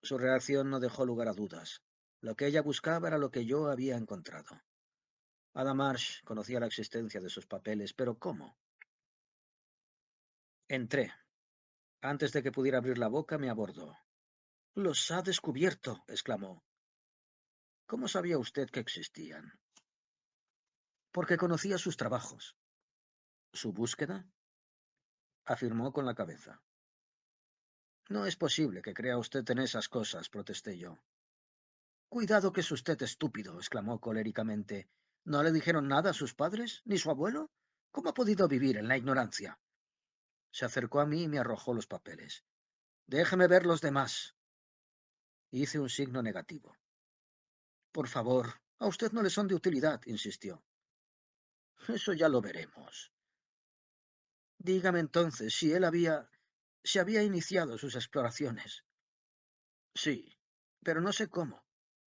Su reacción no dejó lugar a dudas. Lo que ella buscaba era lo que yo había encontrado. Ada Marsh conocía la existencia de sus papeles, pero ¿cómo? Entré. Antes de que pudiera abrir la boca, me abordó. «¡Los ha descubierto!», exclamó. «¿Cómo sabía usted que existían?» «Porque conocía sus trabajos». «¿Su búsqueda?», afirmó con la cabeza. «No es posible que crea usted en esas cosas», protesté yo. «Cuidado que es usted estúpido», exclamó coléricamente. «¿No le dijeron nada a sus padres, ni su abuelo? ¿Cómo ha podido vivir en la ignorancia?» Se acercó a mí y me arrojó los papeles. «Déjeme ver los demás». Hice un signo negativo. «Por favor, a usted no le son de utilidad», insistió. «Eso ya lo veremos». «Dígame entonces si se había iniciado sus exploraciones». «Sí, pero no sé cómo.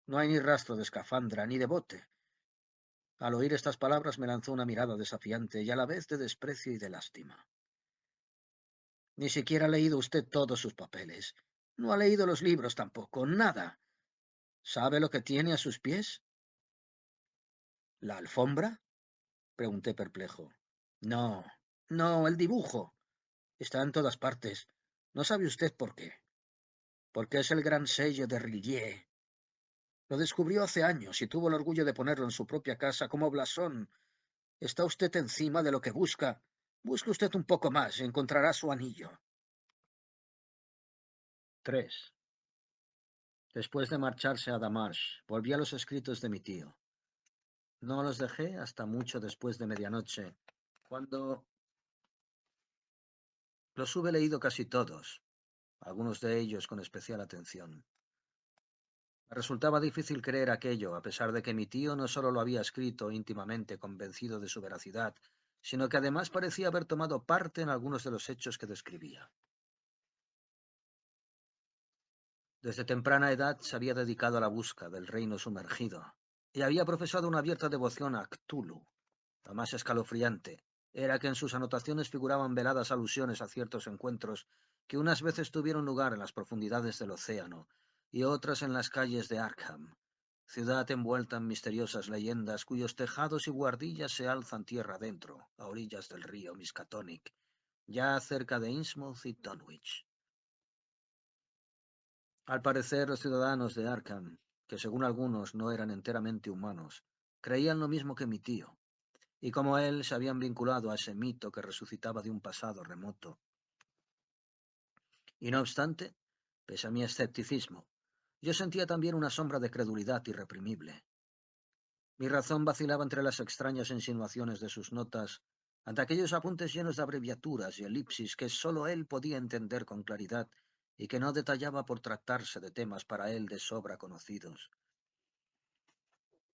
No hay ni rastro de escafandra ni de bote. Al oír estas palabras me lanzó una mirada desafiante y a la vez de desprecio y de lástima. Ni siquiera ha leído usted todos sus papeles. No ha leído los libros tampoco, nada. ¿Sabe lo que tiene a sus pies? ¿La alfombra? Pregunté perplejo. No, no, el dibujo. Está en todas partes. ¿No sabe usted por qué? Porque es el gran sello de Rillier. Lo descubrió hace años y tuvo el orgullo de ponerlo en su propia casa como blasón. Está usted encima de lo que busca. Busque usted un poco más y encontrará su anillo. 3. Después de marcharse a Damasch, volví a los escritos de mi tío. No los dejé hasta mucho después de medianoche, cuando los hube leído casi todos, algunos de ellos con especial atención. Me resultaba difícil creer aquello, a pesar de que mi tío no solo lo había escrito íntimamente convencido de su veracidad, sino que además parecía haber tomado parte en algunos de los hechos que describía. Desde temprana edad se había dedicado a la busca del reino sumergido, y había profesado una abierta devoción a Cthulhu. Lo más escalofriante era que en sus anotaciones figuraban veladas alusiones a ciertos encuentros que unas veces tuvieron lugar en las profundidades del océano y otras en las calles de Arkham, ciudad envuelta en misteriosas leyendas cuyos tejados y guardillas se alzan tierra adentro, a orillas del río Miskatonic, ya cerca de Innsmouth y Dunwich. Al parecer, los ciudadanos de Arkham, que según algunos no eran enteramente humanos, creían lo mismo que mi tío, y como él se habían vinculado a ese mito que resucitaba de un pasado remoto. Y no obstante, pese a mi escepticismo, yo sentía también una sombra de credulidad irreprimible. Mi razón vacilaba entre las extrañas insinuaciones de sus notas, ante aquellos apuntes llenos de abreviaturas y elipsis que sólo él podía entender con claridad y que no detallaba por tratarse de temas para él de sobra conocidos.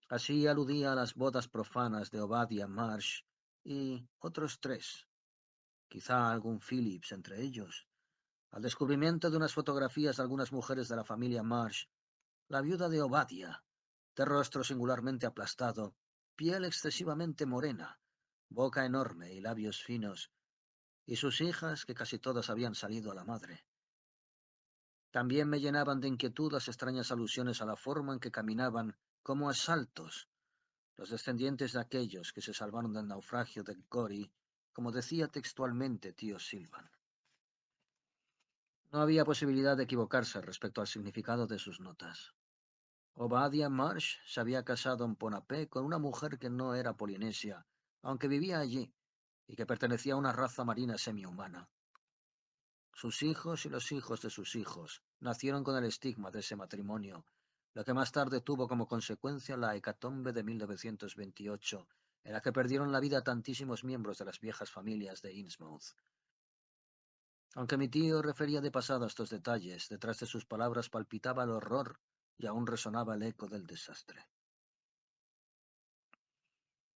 Así aludía a las bodas profanas de Obadiah Marsh y otros tres, quizá algún Phillips entre ellos, al descubrimiento de unas fotografías de algunas mujeres de la familia Marsh, la viuda de Obadiah, de rostro singularmente aplastado, piel excesivamente morena, boca enorme y labios finos, y sus hijas, que casi todas habían salido a la madre. También me llenaban de inquietud las extrañas alusiones a la forma en que caminaban, como a saltos, los descendientes de aquellos que se salvaron del naufragio de Gory, como decía textualmente tío Silvan. No había posibilidad de equivocarse respecto al significado de sus notas. Obadiah Marsh se había casado en Ponape con una mujer que no era polinesia, aunque vivía allí, y que pertenecía a una raza marina semihumana. Sus hijos y los hijos de sus hijos nacieron con el estigma de ese matrimonio, lo que más tarde tuvo como consecuencia la hecatombe de 1928, en la que perdieron la vida tantísimos miembros de las viejas familias de Innsmouth. Aunque mi tío refería de pasado estos detalles, detrás de sus palabras palpitaba el horror y aún resonaba el eco del desastre.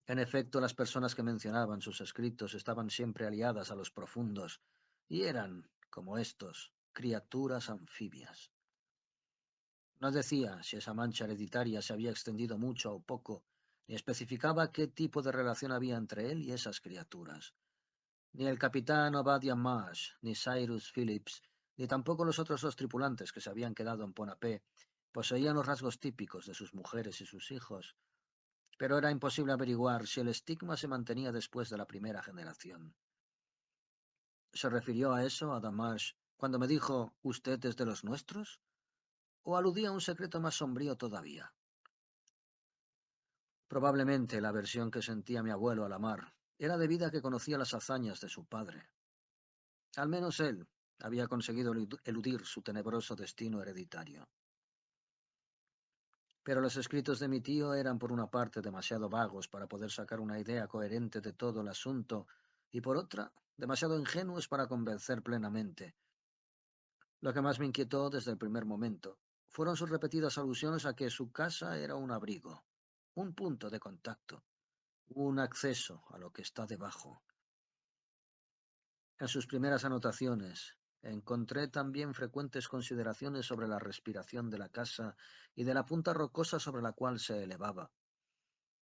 En efecto, las personas que mencionaban sus escritos estaban siempre aliadas a los profundos, y eran, como estos, criaturas anfibias. No decía si esa mancha hereditaria se había extendido mucho o poco, ni especificaba qué tipo de relación había entre él y esas criaturas. Ni el capitán Obadiah Marsh, ni Cyrus Phillips, ni tampoco los otros dos tripulantes que se habían quedado en Ponape, poseían los rasgos típicos de sus mujeres y sus hijos, pero era imposible averiguar si el estigma se mantenía después de la primera generación. ¿Se refirió a eso, a Marsh, cuando me dijo «¿Usted es de los nuestros?» ¿O aludía a un secreto más sombrío todavía? Probablemente la aversión que sentía mi abuelo a la mar era debida a que conocía las hazañas de su padre. Al menos él había conseguido eludir su tenebroso destino hereditario. Pero los escritos de mi tío eran por una parte demasiado vagos para poder sacar una idea coherente de todo el asunto y por otra demasiado ingenuos para convencer plenamente. Lo que más me inquietó desde el primer momento fueron sus repetidas alusiones a que su casa era un abrigo, un punto de contacto, un acceso a lo que está debajo. En sus primeras anotaciones encontré también frecuentes consideraciones sobre la respiración de la casa y de la punta rocosa sobre la cual se elevaba.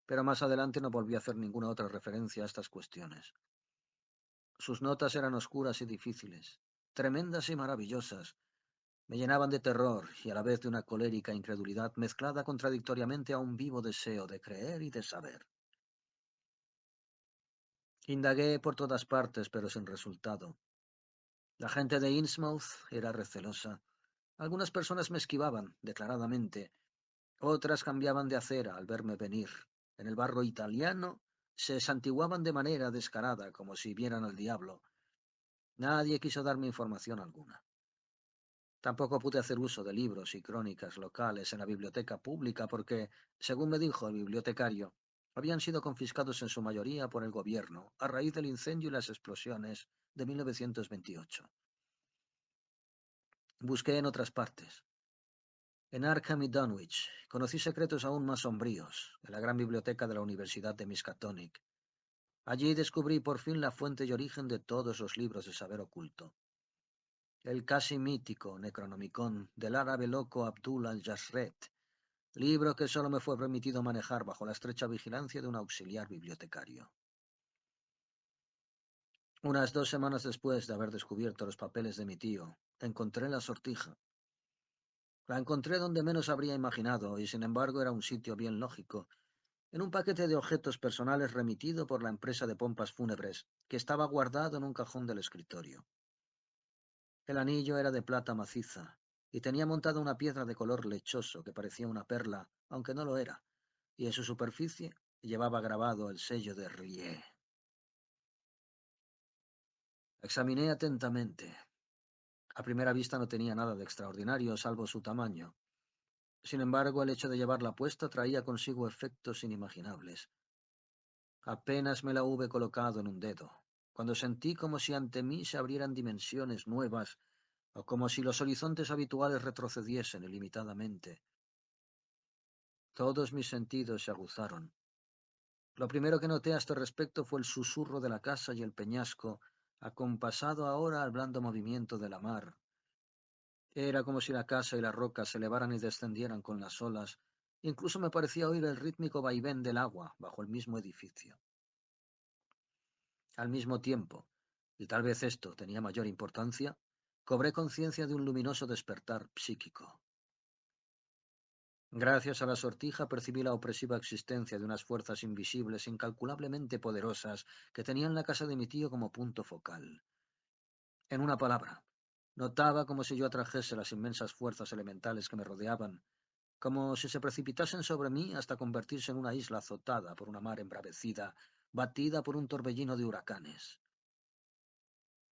pero más adelante no volví a hacer ninguna otra referencia a estas cuestiones. Sus notas eran oscuras y difíciles, tremendas y maravillosas. Me llenaban de terror y a la vez de una colérica incredulidad mezclada contradictoriamente a un vivo deseo de creer y de saber. Indagué por todas partes, pero sin resultado. La gente de Innsmouth era recelosa. Algunas personas me esquivaban, declaradamente. Otras cambiaban de acera al verme venir. En el barro italiano se santiguaban de manera descarada, como si vieran al diablo. Nadie quiso darme información alguna. Tampoco pude hacer uso de libros y crónicas locales en la biblioteca pública porque, según me dijo el bibliotecario, habían sido confiscados en su mayoría por el gobierno a raíz del incendio y las explosiones de 1928. Busqué en otras partes. En Arkham y Dunwich conocí secretos aún más sombríos, en la gran biblioteca de la Universidad de Miskatonic. Allí descubrí por fin la fuente y origen de todos los libros de saber oculto. El casi mítico Necronomicon del árabe loco Abdul al-Jazret, libro que solo me fue permitido manejar bajo la estrecha vigilancia de un auxiliar bibliotecario. Unas 2 semanas después de haber descubierto los papeles de mi tío, encontré la sortija. La encontré donde menos habría imaginado, y sin embargo era un sitio bien lógico, en un paquete de objetos personales remitido por la empresa de pompas fúnebres, que estaba guardado en un cajón del escritorio. El anillo era de plata maciza, y tenía montada una piedra de color lechoso que parecía una perla, aunque no lo era, y en su superficie llevaba grabado el sello de Rie. Examiné atentamente. A primera vista no tenía nada de extraordinario, salvo su tamaño. Sin embargo, el hecho de llevarla puesta traía consigo efectos inimaginables. Apenas me la hube colocado en un dedo, cuando sentí como si ante mí se abrieran dimensiones nuevas, o como si los horizontes habituales retrocediesen ilimitadamente. Todos mis sentidos se aguzaron. Lo primero que noté a este respecto fue el susurro de la casa y el peñasco, acompasado ahora al blando movimiento de la mar. Era como si la casa y la roca se elevaran y descendieran con las olas. Incluso me parecía oír el rítmico vaivén del agua bajo el mismo edificio. Al mismo tiempo, y tal vez esto tenía mayor importancia, cobré conciencia de un luminoso despertar psíquico. Gracias a la sortija percibí la opresiva existencia de unas fuerzas invisibles incalculablemente poderosas que tenían la casa de mi tío como punto focal. En una palabra, notaba como si yo atrajese las inmensas fuerzas elementales que me rodeaban, como si se precipitasen sobre mí hasta convertirse en una isla azotada por una mar embravecida, batida por un torbellino de huracanes.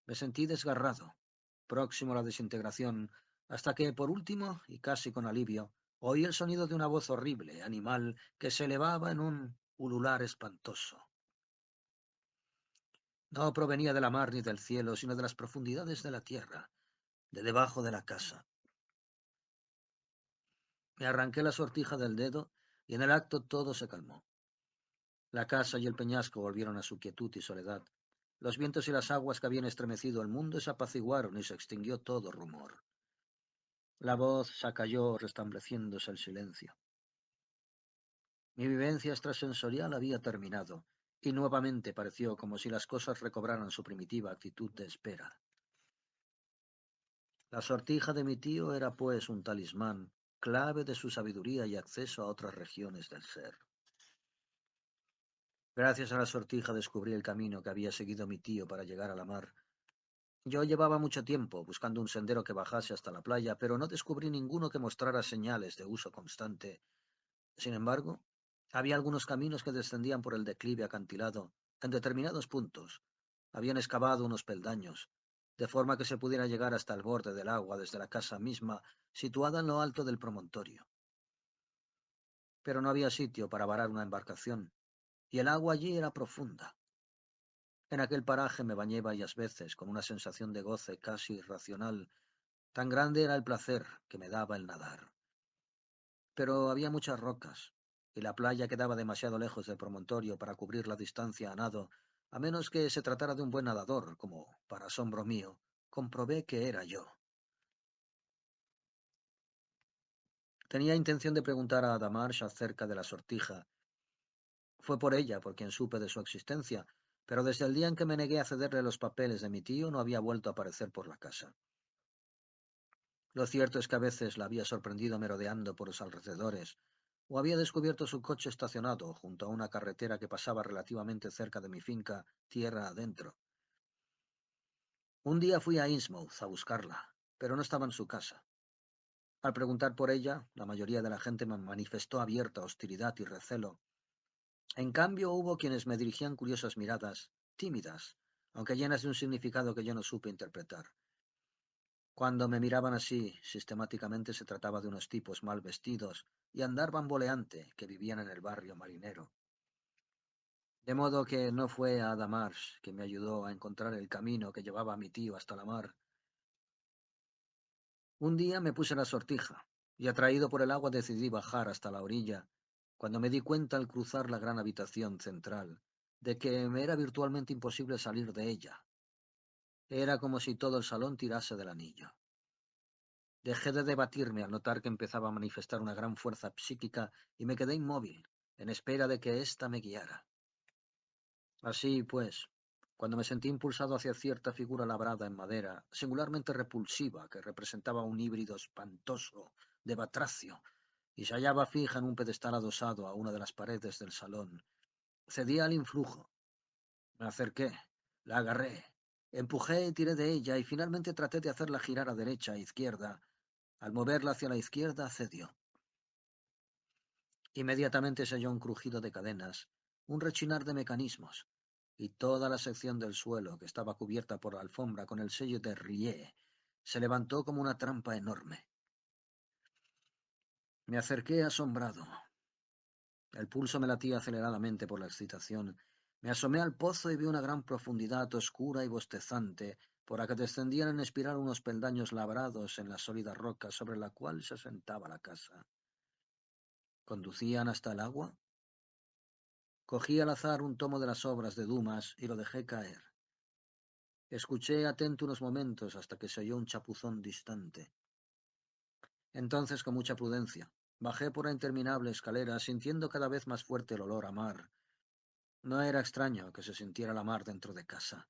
Me sentí desgarrado, próximo a la desintegración, hasta que, por último, y casi con alivio, oí el sonido de una voz horrible, animal, que se elevaba en un ulular espantoso. No provenía de la mar ni del cielo, sino de las profundidades de la tierra, de debajo de la casa. Me arranqué la sortija del dedo y en el acto todo se calmó. La casa y el peñasco volvieron a su quietud y soledad. Los vientos y las aguas que habían estremecido el mundo se apaciguaron y se extinguió todo rumor. La voz se acalló restableciéndose el silencio. Mi vivencia extrasensorial había terminado, y nuevamente pareció como si las cosas recobraran su primitiva actitud de espera. La sortija de mi tío era pues un talismán, clave de su sabiduría y acceso a otras regiones del ser. Gracias a la sortija descubrí el camino que había seguido mi tío para llegar a la mar. Yo llevaba mucho tiempo buscando un sendero que bajase hasta la playa, pero no descubrí ninguno que mostrara señales de uso constante. Sin embargo, había algunos caminos que descendían por el declive acantilado en determinados puntos. Habían excavado unos peldaños, de forma que se pudiera llegar hasta el borde del agua desde la casa misma, situada en lo alto del promontorio. Pero no había sitio para varar una embarcación, y el agua allí era profunda. En aquel paraje me bañé varias veces con una sensación de goce casi irracional. Tan grande era el placer que me daba el nadar. Pero había muchas rocas, y la playa quedaba demasiado lejos del promontorio para cubrir la distancia a nado, a menos que se tratara de un buen nadador, como, para asombro mío, comprobé que era yo. Tenía intención de preguntar a Adamarsh acerca de la sortija, Fue por ella por quien supe de su existencia, pero desde el día en que me negué a cederle los papeles de mi tío no había vuelto a aparecer por la casa. Lo cierto es que a veces la había sorprendido merodeando por los alrededores, o había descubierto su coche estacionado junto a una carretera que pasaba relativamente cerca de mi finca, tierra adentro. Un día fui a Innsmouth a buscarla, pero no estaba en su casa. Al preguntar por ella, la mayoría de la gente me manifestó abierta hostilidad y recelo. En cambio, hubo quienes me dirigían curiosas miradas, tímidas, aunque llenas de un significado que yo no supe interpretar. Cuando me miraban así, sistemáticamente se trataba de unos tipos mal vestidos y andar bamboleante que vivían en el barrio marinero. De modo que no fue Ada Marsh que me ayudó a encontrar el camino que llevaba a mi tío hasta la mar. Un día me puse la sortija y, atraído por el agua, decidí bajar hasta la orilla, cuando me di cuenta al cruzar la gran habitación central de que me era virtualmente imposible salir de ella. Era como si todo el salón tirase del anillo. Dejé de debatirme al notar que empezaba a manifestar una gran fuerza psíquica y me quedé inmóvil, en espera de que ésta me guiara. Así pues, cuando me sentí impulsado hacia cierta figura labrada en madera, singularmente repulsiva, que representaba un híbrido espantoso de batracio, y se hallaba fija en un pedestal adosado a una de las paredes del salón, cedí al influjo. Me acerqué, la agarré, empujé y tiré de ella y finalmente traté de hacerla girar a derecha e izquierda. Al moverla hacia la izquierda, cedió. Inmediatamente se oyó un crujido de cadenas, un rechinar de mecanismos, y toda la sección del suelo, que estaba cubierta por la alfombra con el sello de Rie, se levantó como una trampa enorme. Me acerqué asombrado. El pulso me latía aceleradamente por la excitación. Me asomé al pozo y vi una gran profundidad oscura y bostezante, por la que descendían en espiral unos peldaños labrados en la sólida roca sobre la cual se asentaba la casa. ¿Conducían hasta el agua? Cogí al azar un tomo de las obras de Dumas y lo dejé caer. Escuché atento unos momentos hasta que se oyó un chapuzón distante. Entonces, con mucha prudencia, bajé por la interminable escalera, sintiendo cada vez más fuerte el olor a mar. No era extraño que se sintiera la mar dentro de casa.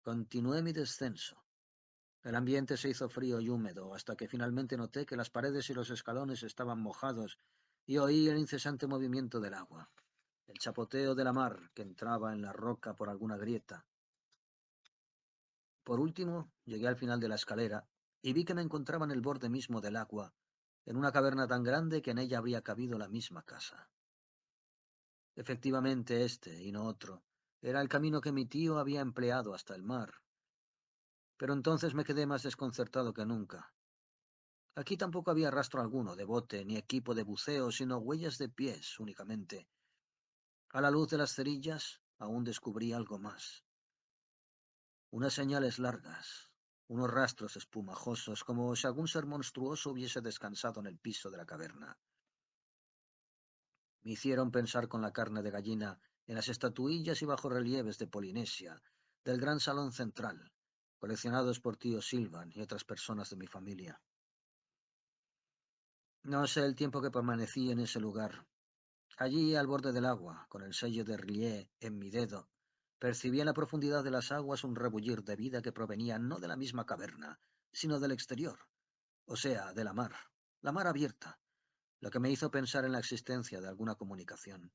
Continué mi descenso. El ambiente se hizo frío y húmedo, hasta que finalmente noté que las paredes y los escalones estaban mojados y oí el incesante movimiento del agua, el chapoteo de la mar que entraba en la roca por alguna grieta. Por último, llegué al final de la escalera y vi que me encontraba en el borde mismo del agua, en una caverna tan grande que en ella habría cabido la misma casa. Efectivamente, este, y no otro, era el camino que mi tío había empleado hasta el mar. Pero entonces me quedé más desconcertado que nunca. Aquí tampoco había rastro alguno de bote ni equipo de buceo, sino huellas de pies únicamente. A la luz de las cerillas aún descubrí algo más. Unas señales largas, unos rastros espumajosos, como si algún ser monstruoso hubiese descansado en el piso de la caverna. Me hicieron pensar con la carne de gallina en las estatuillas y bajorrelieves de Polinesia, del gran salón central, coleccionados por tío Silvan y otras personas de mi familia. No sé el tiempo que permanecí en ese lugar. Allí, al borde del agua, con el sello de Rie en mi dedo, percibí en la profundidad de las aguas un rebullir de vida que provenía no de la misma caverna, sino del exterior, o sea, de la mar abierta, lo que me hizo pensar en la existencia de alguna comunicación.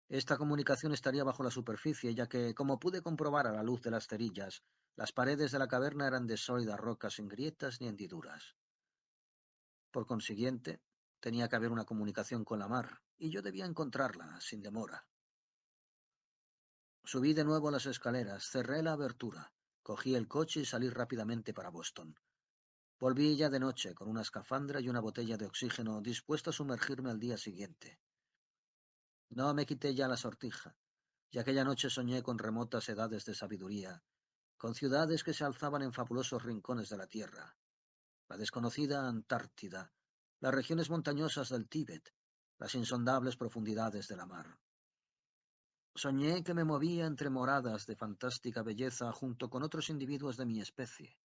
Esta comunicación estaría bajo la superficie, ya que, como pude comprobar a la luz de las cerillas, las paredes de la caverna eran de sólidas rocas sin grietas ni hendiduras. Por consiguiente, tenía que haber una comunicación con la mar, y yo debía encontrarla sin demora. Subí de nuevo las escaleras, cerré la abertura, cogí el coche y salí rápidamente para Boston. Volví ya de noche con una escafandra y una botella de oxígeno, dispuesto a sumergirme al día siguiente. No me quité ya la sortija, y aquella noche soñé con remotas edades de sabiduría, con ciudades que se alzaban en fabulosos rincones de la tierra, la desconocida Antártida, las regiones montañosas del Tíbet, las insondables profundidades de la mar. Soñé que me movía entre moradas de fantástica belleza junto con otros individuos de mi especie.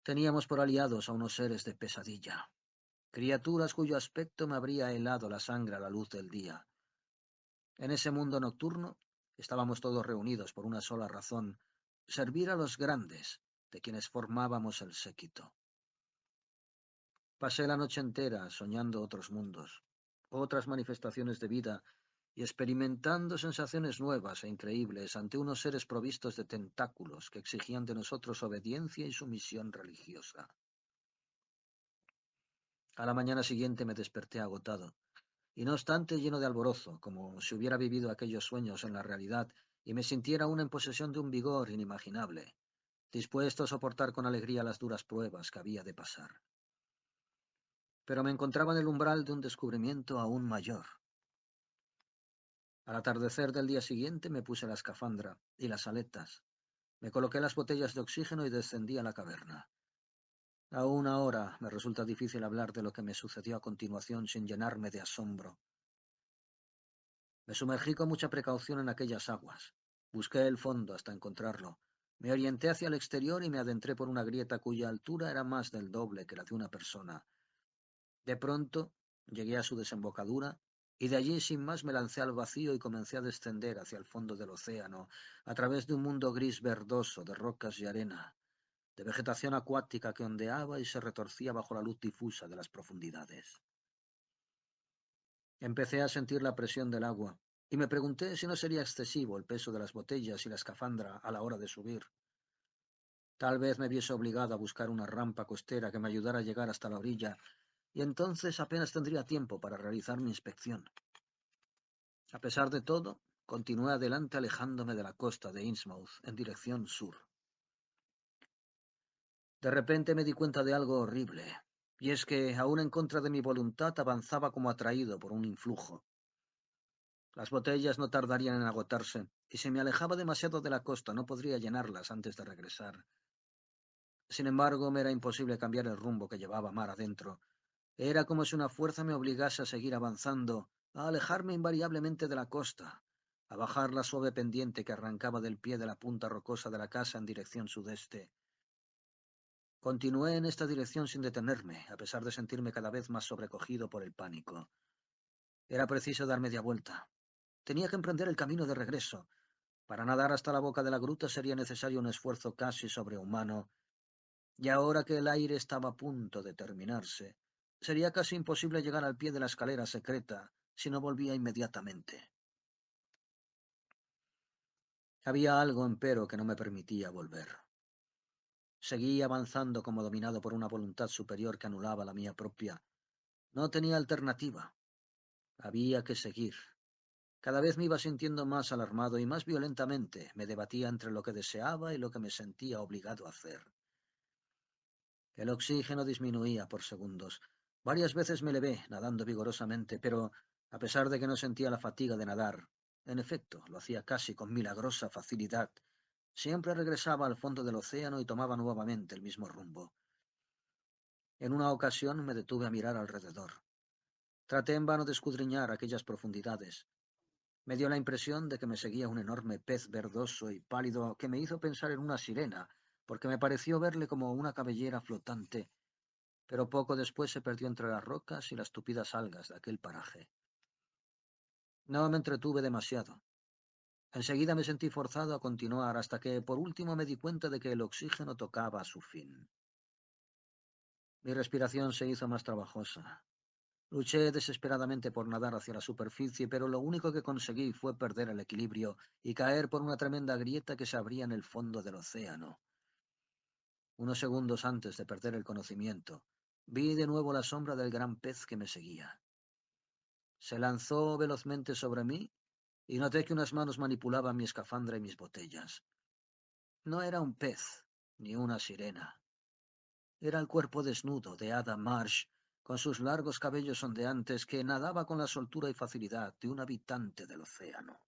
Teníamos por aliados a unos seres de pesadilla. criaturas cuyo aspecto me habría helado la sangre a la luz del día. En ese mundo nocturno estábamos todos reunidos por una sola razón: servir a los grandes, de quienes formábamos el séquito. Pasé la noche entera soñando otros mundos, otras manifestaciones de vida, y experimentando sensaciones nuevas e increíbles ante unos seres provistos de tentáculos que exigían de nosotros obediencia y sumisión religiosa. A la mañana siguiente me desperté agotado, y no obstante lleno de alborozo, como si hubiera vivido aquellos sueños en la realidad y me sintiera aún en posesión de un vigor inimaginable, dispuesto a soportar con alegría las duras pruebas que había de pasar. Pero me encontraba en el umbral de un descubrimiento aún mayor. Al atardecer del día siguiente me puse la escafandra y las aletas, me coloqué las botellas de oxígeno y descendí a la caverna. Aún ahora me resulta difícil hablar de lo que me sucedió a continuación sin llenarme de asombro. Me sumergí con mucha precaución en aquellas aguas. Busqué el fondo hasta encontrarlo. Me orienté hacia el exterior y me adentré por una grieta cuya altura era más del doble que la de una persona. De pronto llegué a su desembocadura y de allí sin más me lancé al vacío y comencé a descender hacia el fondo del océano, a través de un mundo gris verdoso de rocas y arena, de vegetación acuática que ondeaba y se retorcía bajo la luz difusa de las profundidades. Empecé a sentir la presión del agua y me pregunté si no sería excesivo el peso de las botellas y la escafandra a la hora de subir. Tal vez me viese obligado a buscar una rampa costera que me ayudara a llegar hasta la orilla, y entonces apenas tendría tiempo para realizar mi inspección. A pesar de todo, continué adelante alejándome de la costa de Innsmouth en dirección sur. De repente me di cuenta de algo horrible, y es que, aún en contra de mi voluntad, avanzaba como atraído por un influjo. Las botellas no tardarían en agotarse, y si me alejaba demasiado de la costa no podría llenarlas antes de regresar. Sin embargo, me era imposible cambiar el rumbo que llevaba mar adentro. Era como si una fuerza me obligase a seguir avanzando, a alejarme invariablemente de la costa, a bajar la suave pendiente que arrancaba del pie de la punta rocosa de la casa en dirección sudeste. Continué en esta dirección sin detenerme, a pesar de sentirme cada vez más sobrecogido por el pánico. Era preciso dar media vuelta. Tenía que emprender el camino de regreso. Para nadar hasta la boca de la gruta sería necesario un esfuerzo casi sobrehumano, y ahora que el aire estaba a punto de terminarse, sería casi imposible llegar al pie de la escalera secreta si no volvía inmediatamente. Había algo, empero, que no me permitía volver. Seguía avanzando como dominado por una voluntad superior que anulaba la mía propia. No tenía alternativa. Había que seguir. Cada vez me iba sintiendo más alarmado y más violentamente me debatía entre lo que deseaba y lo que me sentía obligado a hacer. El oxígeno disminuía por segundos. Varias veces me levé, nadando vigorosamente, pero, a pesar de que no sentía la fatiga de nadar, en efecto, lo hacía casi con milagrosa facilidad, siempre regresaba al fondo del océano y tomaba nuevamente el mismo rumbo. En una ocasión me detuve a mirar alrededor. Traté en vano de escudriñar aquellas profundidades. Me dio la impresión de que me seguía un enorme pez verdoso y pálido que me hizo pensar en una sirena, porque me pareció verle como una cabellera flotante, pero poco después se perdió entre las rocas y las tupidas algas de aquel paraje. No me entretuve demasiado. Enseguida me sentí forzado a continuar hasta que por último me di cuenta de que el oxígeno tocaba a su fin. Mi respiración se hizo más trabajosa. Luché desesperadamente por nadar hacia la superficie, pero lo único que conseguí fue perder el equilibrio y caer por una tremenda grieta que se abría en el fondo del océano. Unos segundos antes de perder el conocimiento, vi de nuevo la sombra del gran pez que me seguía. Se lanzó velozmente sobre mí y noté que unas manos manipulaban mi escafandra y mis botellas. No era un pez, ni una sirena. Era el cuerpo desnudo de Ada Marsh, con sus largos cabellos ondeantes, que nadaba con la soltura y facilidad de un habitante del océano.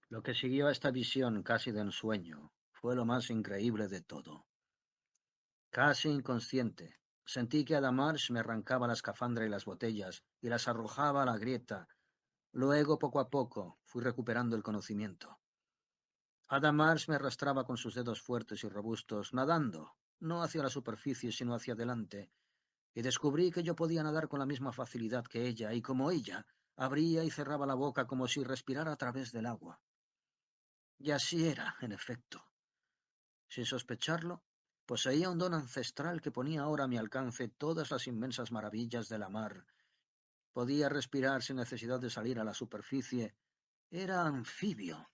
Lo que siguió a esta visión casi de ensueño fue lo más increíble de todo. Casi inconsciente, sentí que Ada Marsh me arrancaba la escafandra y las botellas y las arrojaba a la grieta. Luego, poco a poco, fui recuperando el conocimiento. Ada Marsh me arrastraba con sus dedos fuertes y robustos, nadando, no hacia la superficie, sino hacia adelante, y descubrí que yo podía nadar con la misma facilidad que ella, y como ella, abría y cerraba la boca como si respirara a través del agua. Y así era, en efecto. Sin sospecharlo, poseía un don ancestral que ponía ahora a mi alcance todas las inmensas maravillas de la mar. Podía respirar sin necesidad de salir a la superficie. Era anfibio.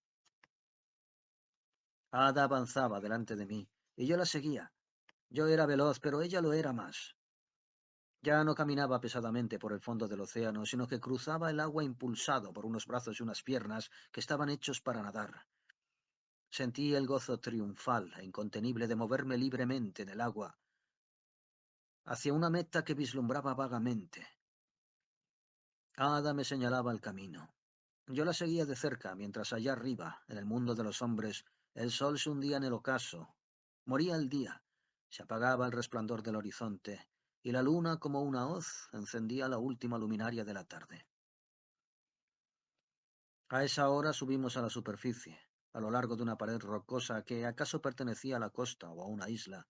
Ada avanzaba delante de mí, y yo la seguía. Yo era veloz, pero ella lo era más. Ya no caminaba pesadamente por el fondo del océano, sino que cruzaba el agua impulsado por unos brazos y unas piernas que estaban hechos para nadar. Sentí el gozo triunfal e incontenible de moverme libremente en el agua, hacia una meta que vislumbraba vagamente. Ada me señalaba el camino. Yo la seguía de cerca, mientras allá arriba, en el mundo de los hombres, el sol se hundía en el ocaso. Moría el día, se apagaba el resplandor del horizonte, y la luna, como una hoz, encendía la última luminaria de la tarde. A esa hora subimos a la superficie, a lo largo de una pared rocosa que acaso pertenecía a la costa o a una isla.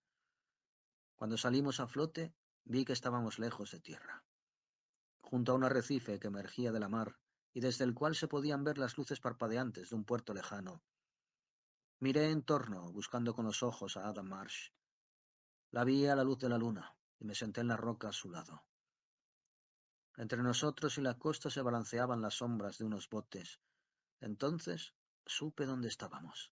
Cuando salimos a flote, vi que estábamos lejos de tierra, junto a un arrecife que emergía de la mar y desde el cual se podían ver las luces parpadeantes de un puerto lejano. Miré en torno, buscando con los ojos a Adam Marsh. La vi a la luz de la luna y me senté en la roca a su lado. Entre nosotros y la costa se balanceaban las sombras de unos botes. Entonces supe dónde estábamos.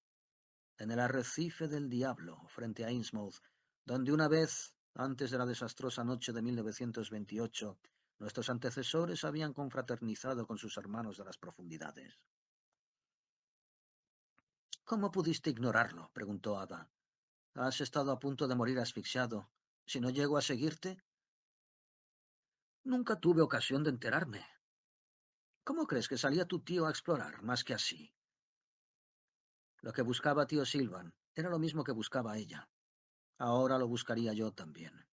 En el arrecife del diablo, frente a Innsmouth, donde una vez, antes de la desastrosa noche de 1928, nuestros antecesores habían confraternizado con sus hermanos de las profundidades. ¿Cómo pudiste ignorarlo?, preguntó Ada. Has estado a punto de morir asfixiado. Si no llego a seguirte, nunca tuve ocasión de enterarme. ¿Cómo crees que salía tu tío a explorar, más que así? Lo que buscaba tío Silvan era lo mismo que buscaba ella. Ahora lo buscaría yo también.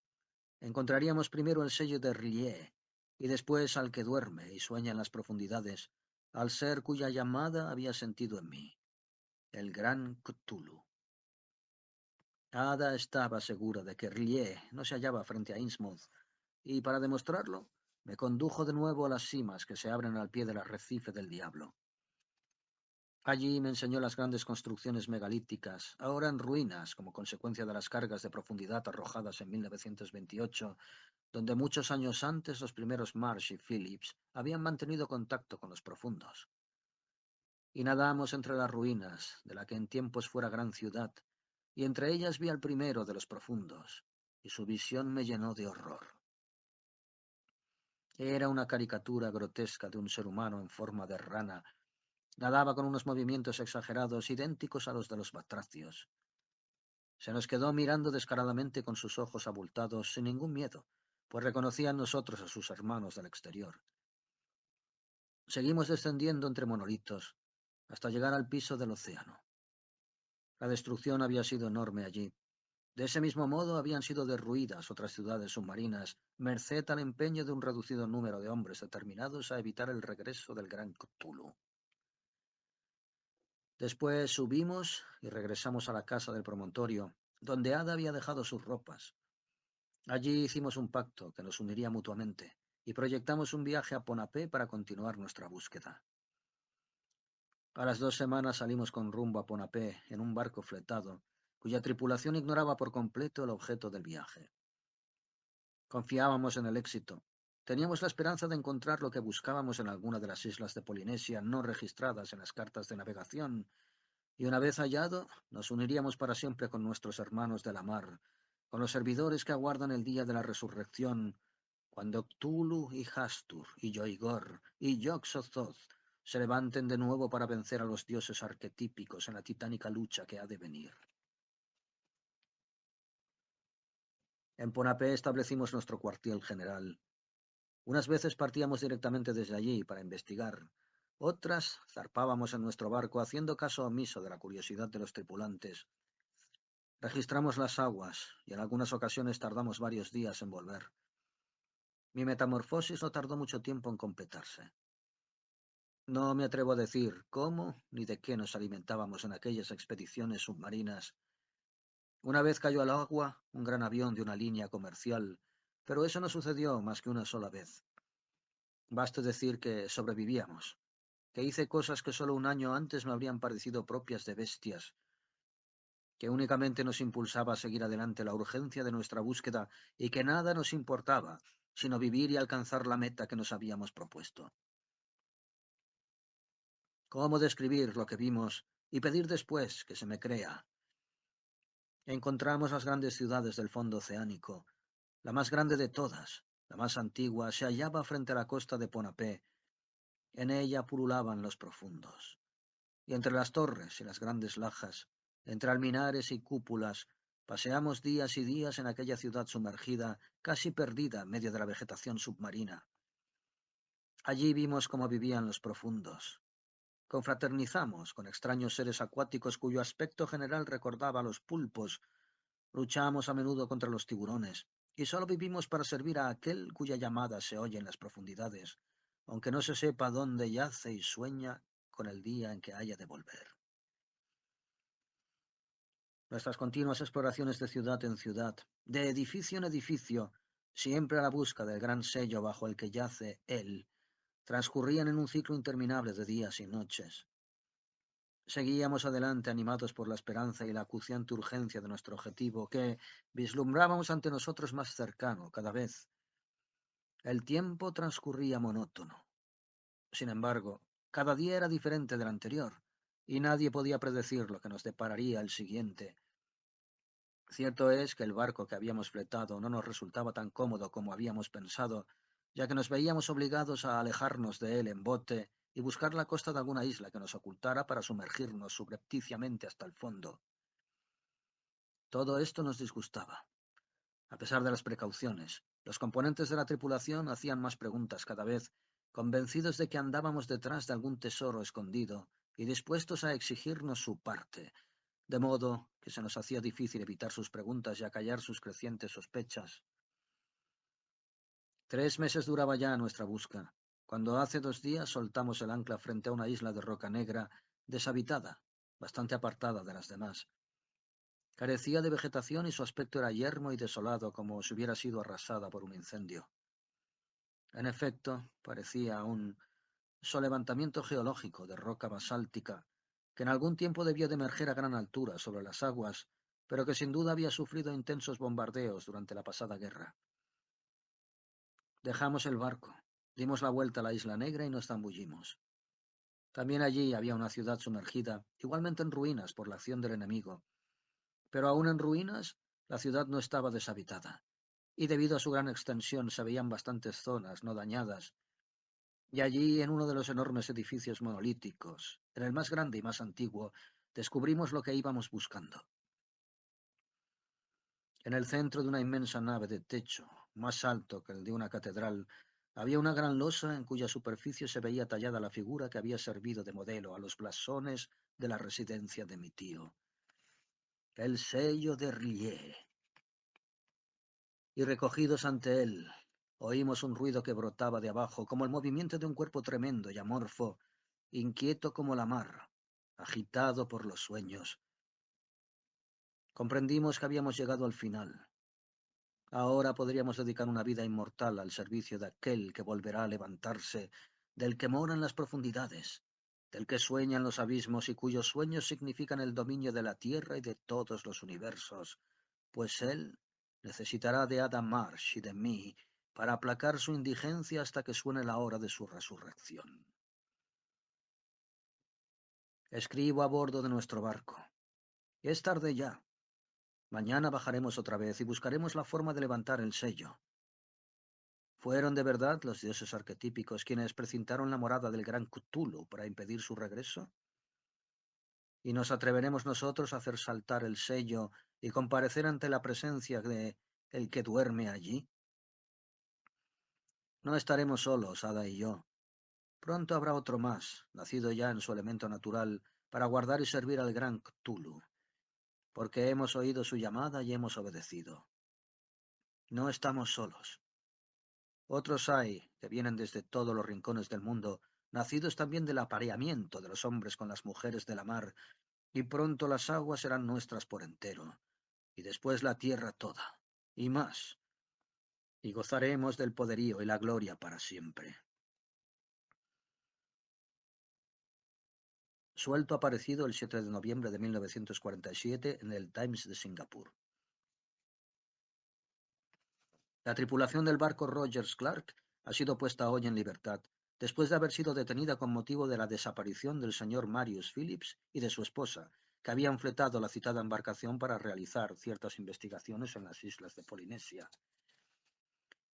Encontraríamos primero el sello de Rillier, y después al que duerme y sueña en las profundidades, al ser cuya llamada había sentido en mí, el gran Cthulhu. Ada estaba segura de que Rillier no se hallaba frente a Innsmouth, y para demostrarlo, me condujo de nuevo a las simas que se abren al pie del arrecife del diablo. Allí me enseñó las grandes construcciones megalíticas, ahora en ruinas como consecuencia de las cargas de profundidad arrojadas en 1928, donde muchos años antes los primeros Marsh y Phillips habían mantenido contacto con los profundos. Y nadamos entre las ruinas de la que en tiempos fuera gran ciudad, y entre ellas vi al primero de los profundos, y su visión me llenó de horror. Era una caricatura grotesca de un ser humano en forma de rana. Nadaba con unos movimientos exagerados, idénticos a los de los batracios. Se nos quedó mirando descaradamente con sus ojos abultados, sin ningún miedo, pues reconocía en nosotros a sus hermanos del exterior. Seguimos descendiendo entre monolitos, hasta llegar al piso del océano. La destrucción había sido enorme allí. De ese mismo modo habían sido derruidas otras ciudades submarinas, merced al empeño de un reducido número de hombres determinados a evitar el regreso del gran Cthulhu. Después subimos y regresamos a la casa del promontorio, donde Ada había dejado sus ropas. Allí hicimos un pacto que nos uniría mutuamente, y proyectamos un viaje a Ponapé para continuar nuestra búsqueda. A las 2 semanas salimos con rumbo a Ponapé en un barco fletado, cuya tripulación ignoraba por completo el objeto del viaje. Confiábamos en el éxito. Teníamos la esperanza de encontrar lo que buscábamos en alguna de las islas de Polinesia no registradas en las cartas de navegación, y una vez hallado, nos uniríamos para siempre con nuestros hermanos de la mar, con los servidores que aguardan el día de la resurrección, cuando Cthulhu y Hastur y Yoigor y Yog-Sothoth se levanten de nuevo para vencer a los dioses arquetípicos en la titánica lucha que ha de venir. En Ponapé establecimos nuestro cuartel general. Unas veces partíamos directamente desde allí para investigar. Otras zarpábamos en nuestro barco haciendo caso omiso de la curiosidad de los tripulantes. Registramos las aguas y en algunas ocasiones tardamos varios días en volver. Mi metamorfosis no tardó mucho tiempo en completarse. No me atrevo a decir cómo ni de qué nos alimentábamos en aquellas expediciones submarinas. Una vez cayó al agua un gran avión de una línea comercial, pero eso no sucedió más que una sola vez. Baste decir que sobrevivíamos, que hice cosas que solo un año antes me habrían parecido propias de bestias, que únicamente nos impulsaba a seguir adelante la urgencia de nuestra búsqueda y que nada nos importaba, sino vivir y alcanzar la meta que nos habíamos propuesto. ¿Cómo describir lo que vimos y pedir después que se me crea? Encontramos las grandes ciudades del fondo oceánico. La más grande de todas, la más antigua, se hallaba frente a la costa de Ponapé. En ella pululaban los profundos. Y entre las torres y las grandes lajas, entre alminares y cúpulas, paseamos días y días en aquella ciudad sumergida, casi perdida en medio de la vegetación submarina. Allí vimos cómo vivían los profundos. Confraternizamos con extraños seres acuáticos cuyo aspecto general recordaba a los pulpos. Luchamos a menudo contra los tiburones, y solo vivimos para servir a aquel cuya llamada se oye en las profundidades, aunque no se sepa dónde yace y sueña con el día en que haya de volver. Nuestras continuas exploraciones de ciudad en ciudad, de edificio en edificio, siempre a la busca del gran sello bajo el que yace él, transcurrían en un ciclo interminable de días y noches. Seguíamos adelante animados por la esperanza y la acuciante urgencia de nuestro objetivo, que vislumbrábamos ante nosotros más cercano cada vez. El tiempo transcurría monótono. Sin embargo, cada día era diferente del anterior, y nadie podía predecir lo que nos depararía el siguiente. Cierto es que el barco que habíamos fletado no nos resultaba tan cómodo como habíamos pensado, ya que nos veíamos obligados a alejarnos de él en bote y buscar la costa de alguna isla que nos ocultara para sumergirnos subrepticiamente hasta el fondo. Todo esto nos disgustaba. A pesar de las precauciones, los componentes de la tripulación hacían más preguntas cada vez, convencidos de que andábamos detrás de algún tesoro escondido y dispuestos a exigirnos su parte, de modo que se nos hacía difícil evitar sus preguntas y acallar sus crecientes sospechas. 3 meses duraba ya nuestra busca, cuando hace 2 días soltamos el ancla frente a una isla de roca negra, deshabitada, bastante apartada de las demás. Carecía de vegetación y su aspecto era yermo y desolado como si hubiera sido arrasada por un incendio. En efecto, parecía un solevantamiento geológico de roca basáltica, que en algún tiempo debió de emerger a gran altura sobre las aguas, pero que sin duda había sufrido intensos bombardeos durante la pasada guerra. Dejamos el barco, dimos la vuelta a la Isla Negra y nos zambullimos. También allí había una ciudad sumergida, igualmente en ruinas por la acción del enemigo, pero aún en ruinas, la ciudad no estaba deshabitada, y debido a su gran extensión se veían bastantes zonas no dañadas, y allí, en uno de los enormes edificios monolíticos, en el más grande y más antiguo, descubrimos lo que íbamos buscando. En el centro de una inmensa nave de techo, más alto que el de una catedral, había una gran losa en cuya superficie se veía tallada la figura que había servido de modelo a los blasones de la residencia de mi tío. El sello de Rillier. Y recogidos ante él, oímos un ruido que brotaba de abajo, como el movimiento de un cuerpo tremendo y amorfo, inquieto como la mar, agitado por los sueños. Comprendimos que habíamos llegado al final. Ahora podríamos dedicar una vida inmortal al servicio de aquel que volverá a levantarse, del que mora en las profundidades, del que sueña en los abismos y cuyos sueños significan el dominio de la tierra y de todos los universos, pues él necesitará de Adam Marsh y de mí para aplacar su indigencia hasta que suene la hora de su resurrección. Escribo a bordo de nuestro barco. Es tarde ya. Mañana bajaremos otra vez y buscaremos la forma de levantar el sello. ¿Fueron de verdad los dioses arquetípicos quienes precintaron la morada del gran Cthulhu para impedir su regreso? ¿Y nos atreveremos nosotros a hacer saltar el sello y comparecer ante la presencia de el que duerme allí? No estaremos solos, Ada y yo. Pronto habrá otro más, nacido ya en su elemento natural, para guardar y servir al gran Cthulhu, porque hemos oído su llamada y hemos obedecido. No estamos solos. Otros hay que vienen desde todos los rincones del mundo, nacidos también del apareamiento de los hombres con las mujeres de la mar, y pronto las aguas serán nuestras por entero, y después la tierra toda, y más, y gozaremos del poderío y la gloria para siempre. Suelto aparecido el 7 de noviembre de 1947 en el Times de Singapur. La tripulación del barco Rogers Clark ha sido puesta hoy en libertad, después de haber sido detenida con motivo de la desaparición del señor Marius Phillips y de su esposa, que habían fletado la citada embarcación para realizar ciertas investigaciones en las islas de Polinesia.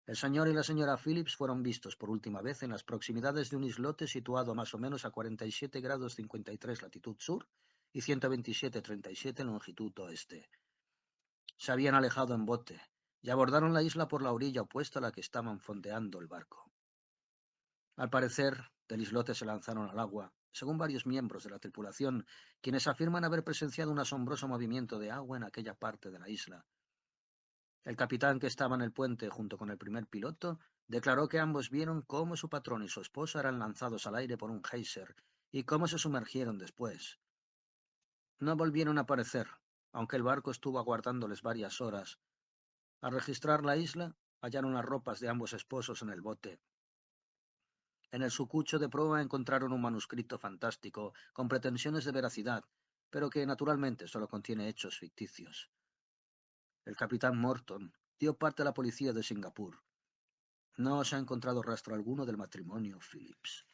El señor y la señora Phillips fueron vistos por última vez en las proximidades de un islote situado más o menos a 47 grados 53 latitud sur y 127,37 longitud oeste. Se habían alejado en bote y abordaron la isla por la orilla opuesta a la que estaban fondeando el barco. Al parecer, del islote se lanzaron al agua, según varios miembros de la tripulación, quienes afirman haber presenciado un asombroso movimiento de agua en aquella parte de la isla. El capitán, que estaba en el puente junto con el primer piloto, declaró que ambos vieron cómo su patrón y su esposa eran lanzados al aire por un geyser y cómo se sumergieron después. No volvieron a aparecer, aunque el barco estuvo aguardándoles varias horas. Al registrar la isla, hallaron las ropas de ambos esposos en el bote. En el sucucho de proa encontraron un manuscrito fantástico, con pretensiones de veracidad, pero que naturalmente solo contiene hechos ficticios. El capitán Morton dio parte a la policía de Singapur. No se ha encontrado rastro alguno del matrimonio Phillips.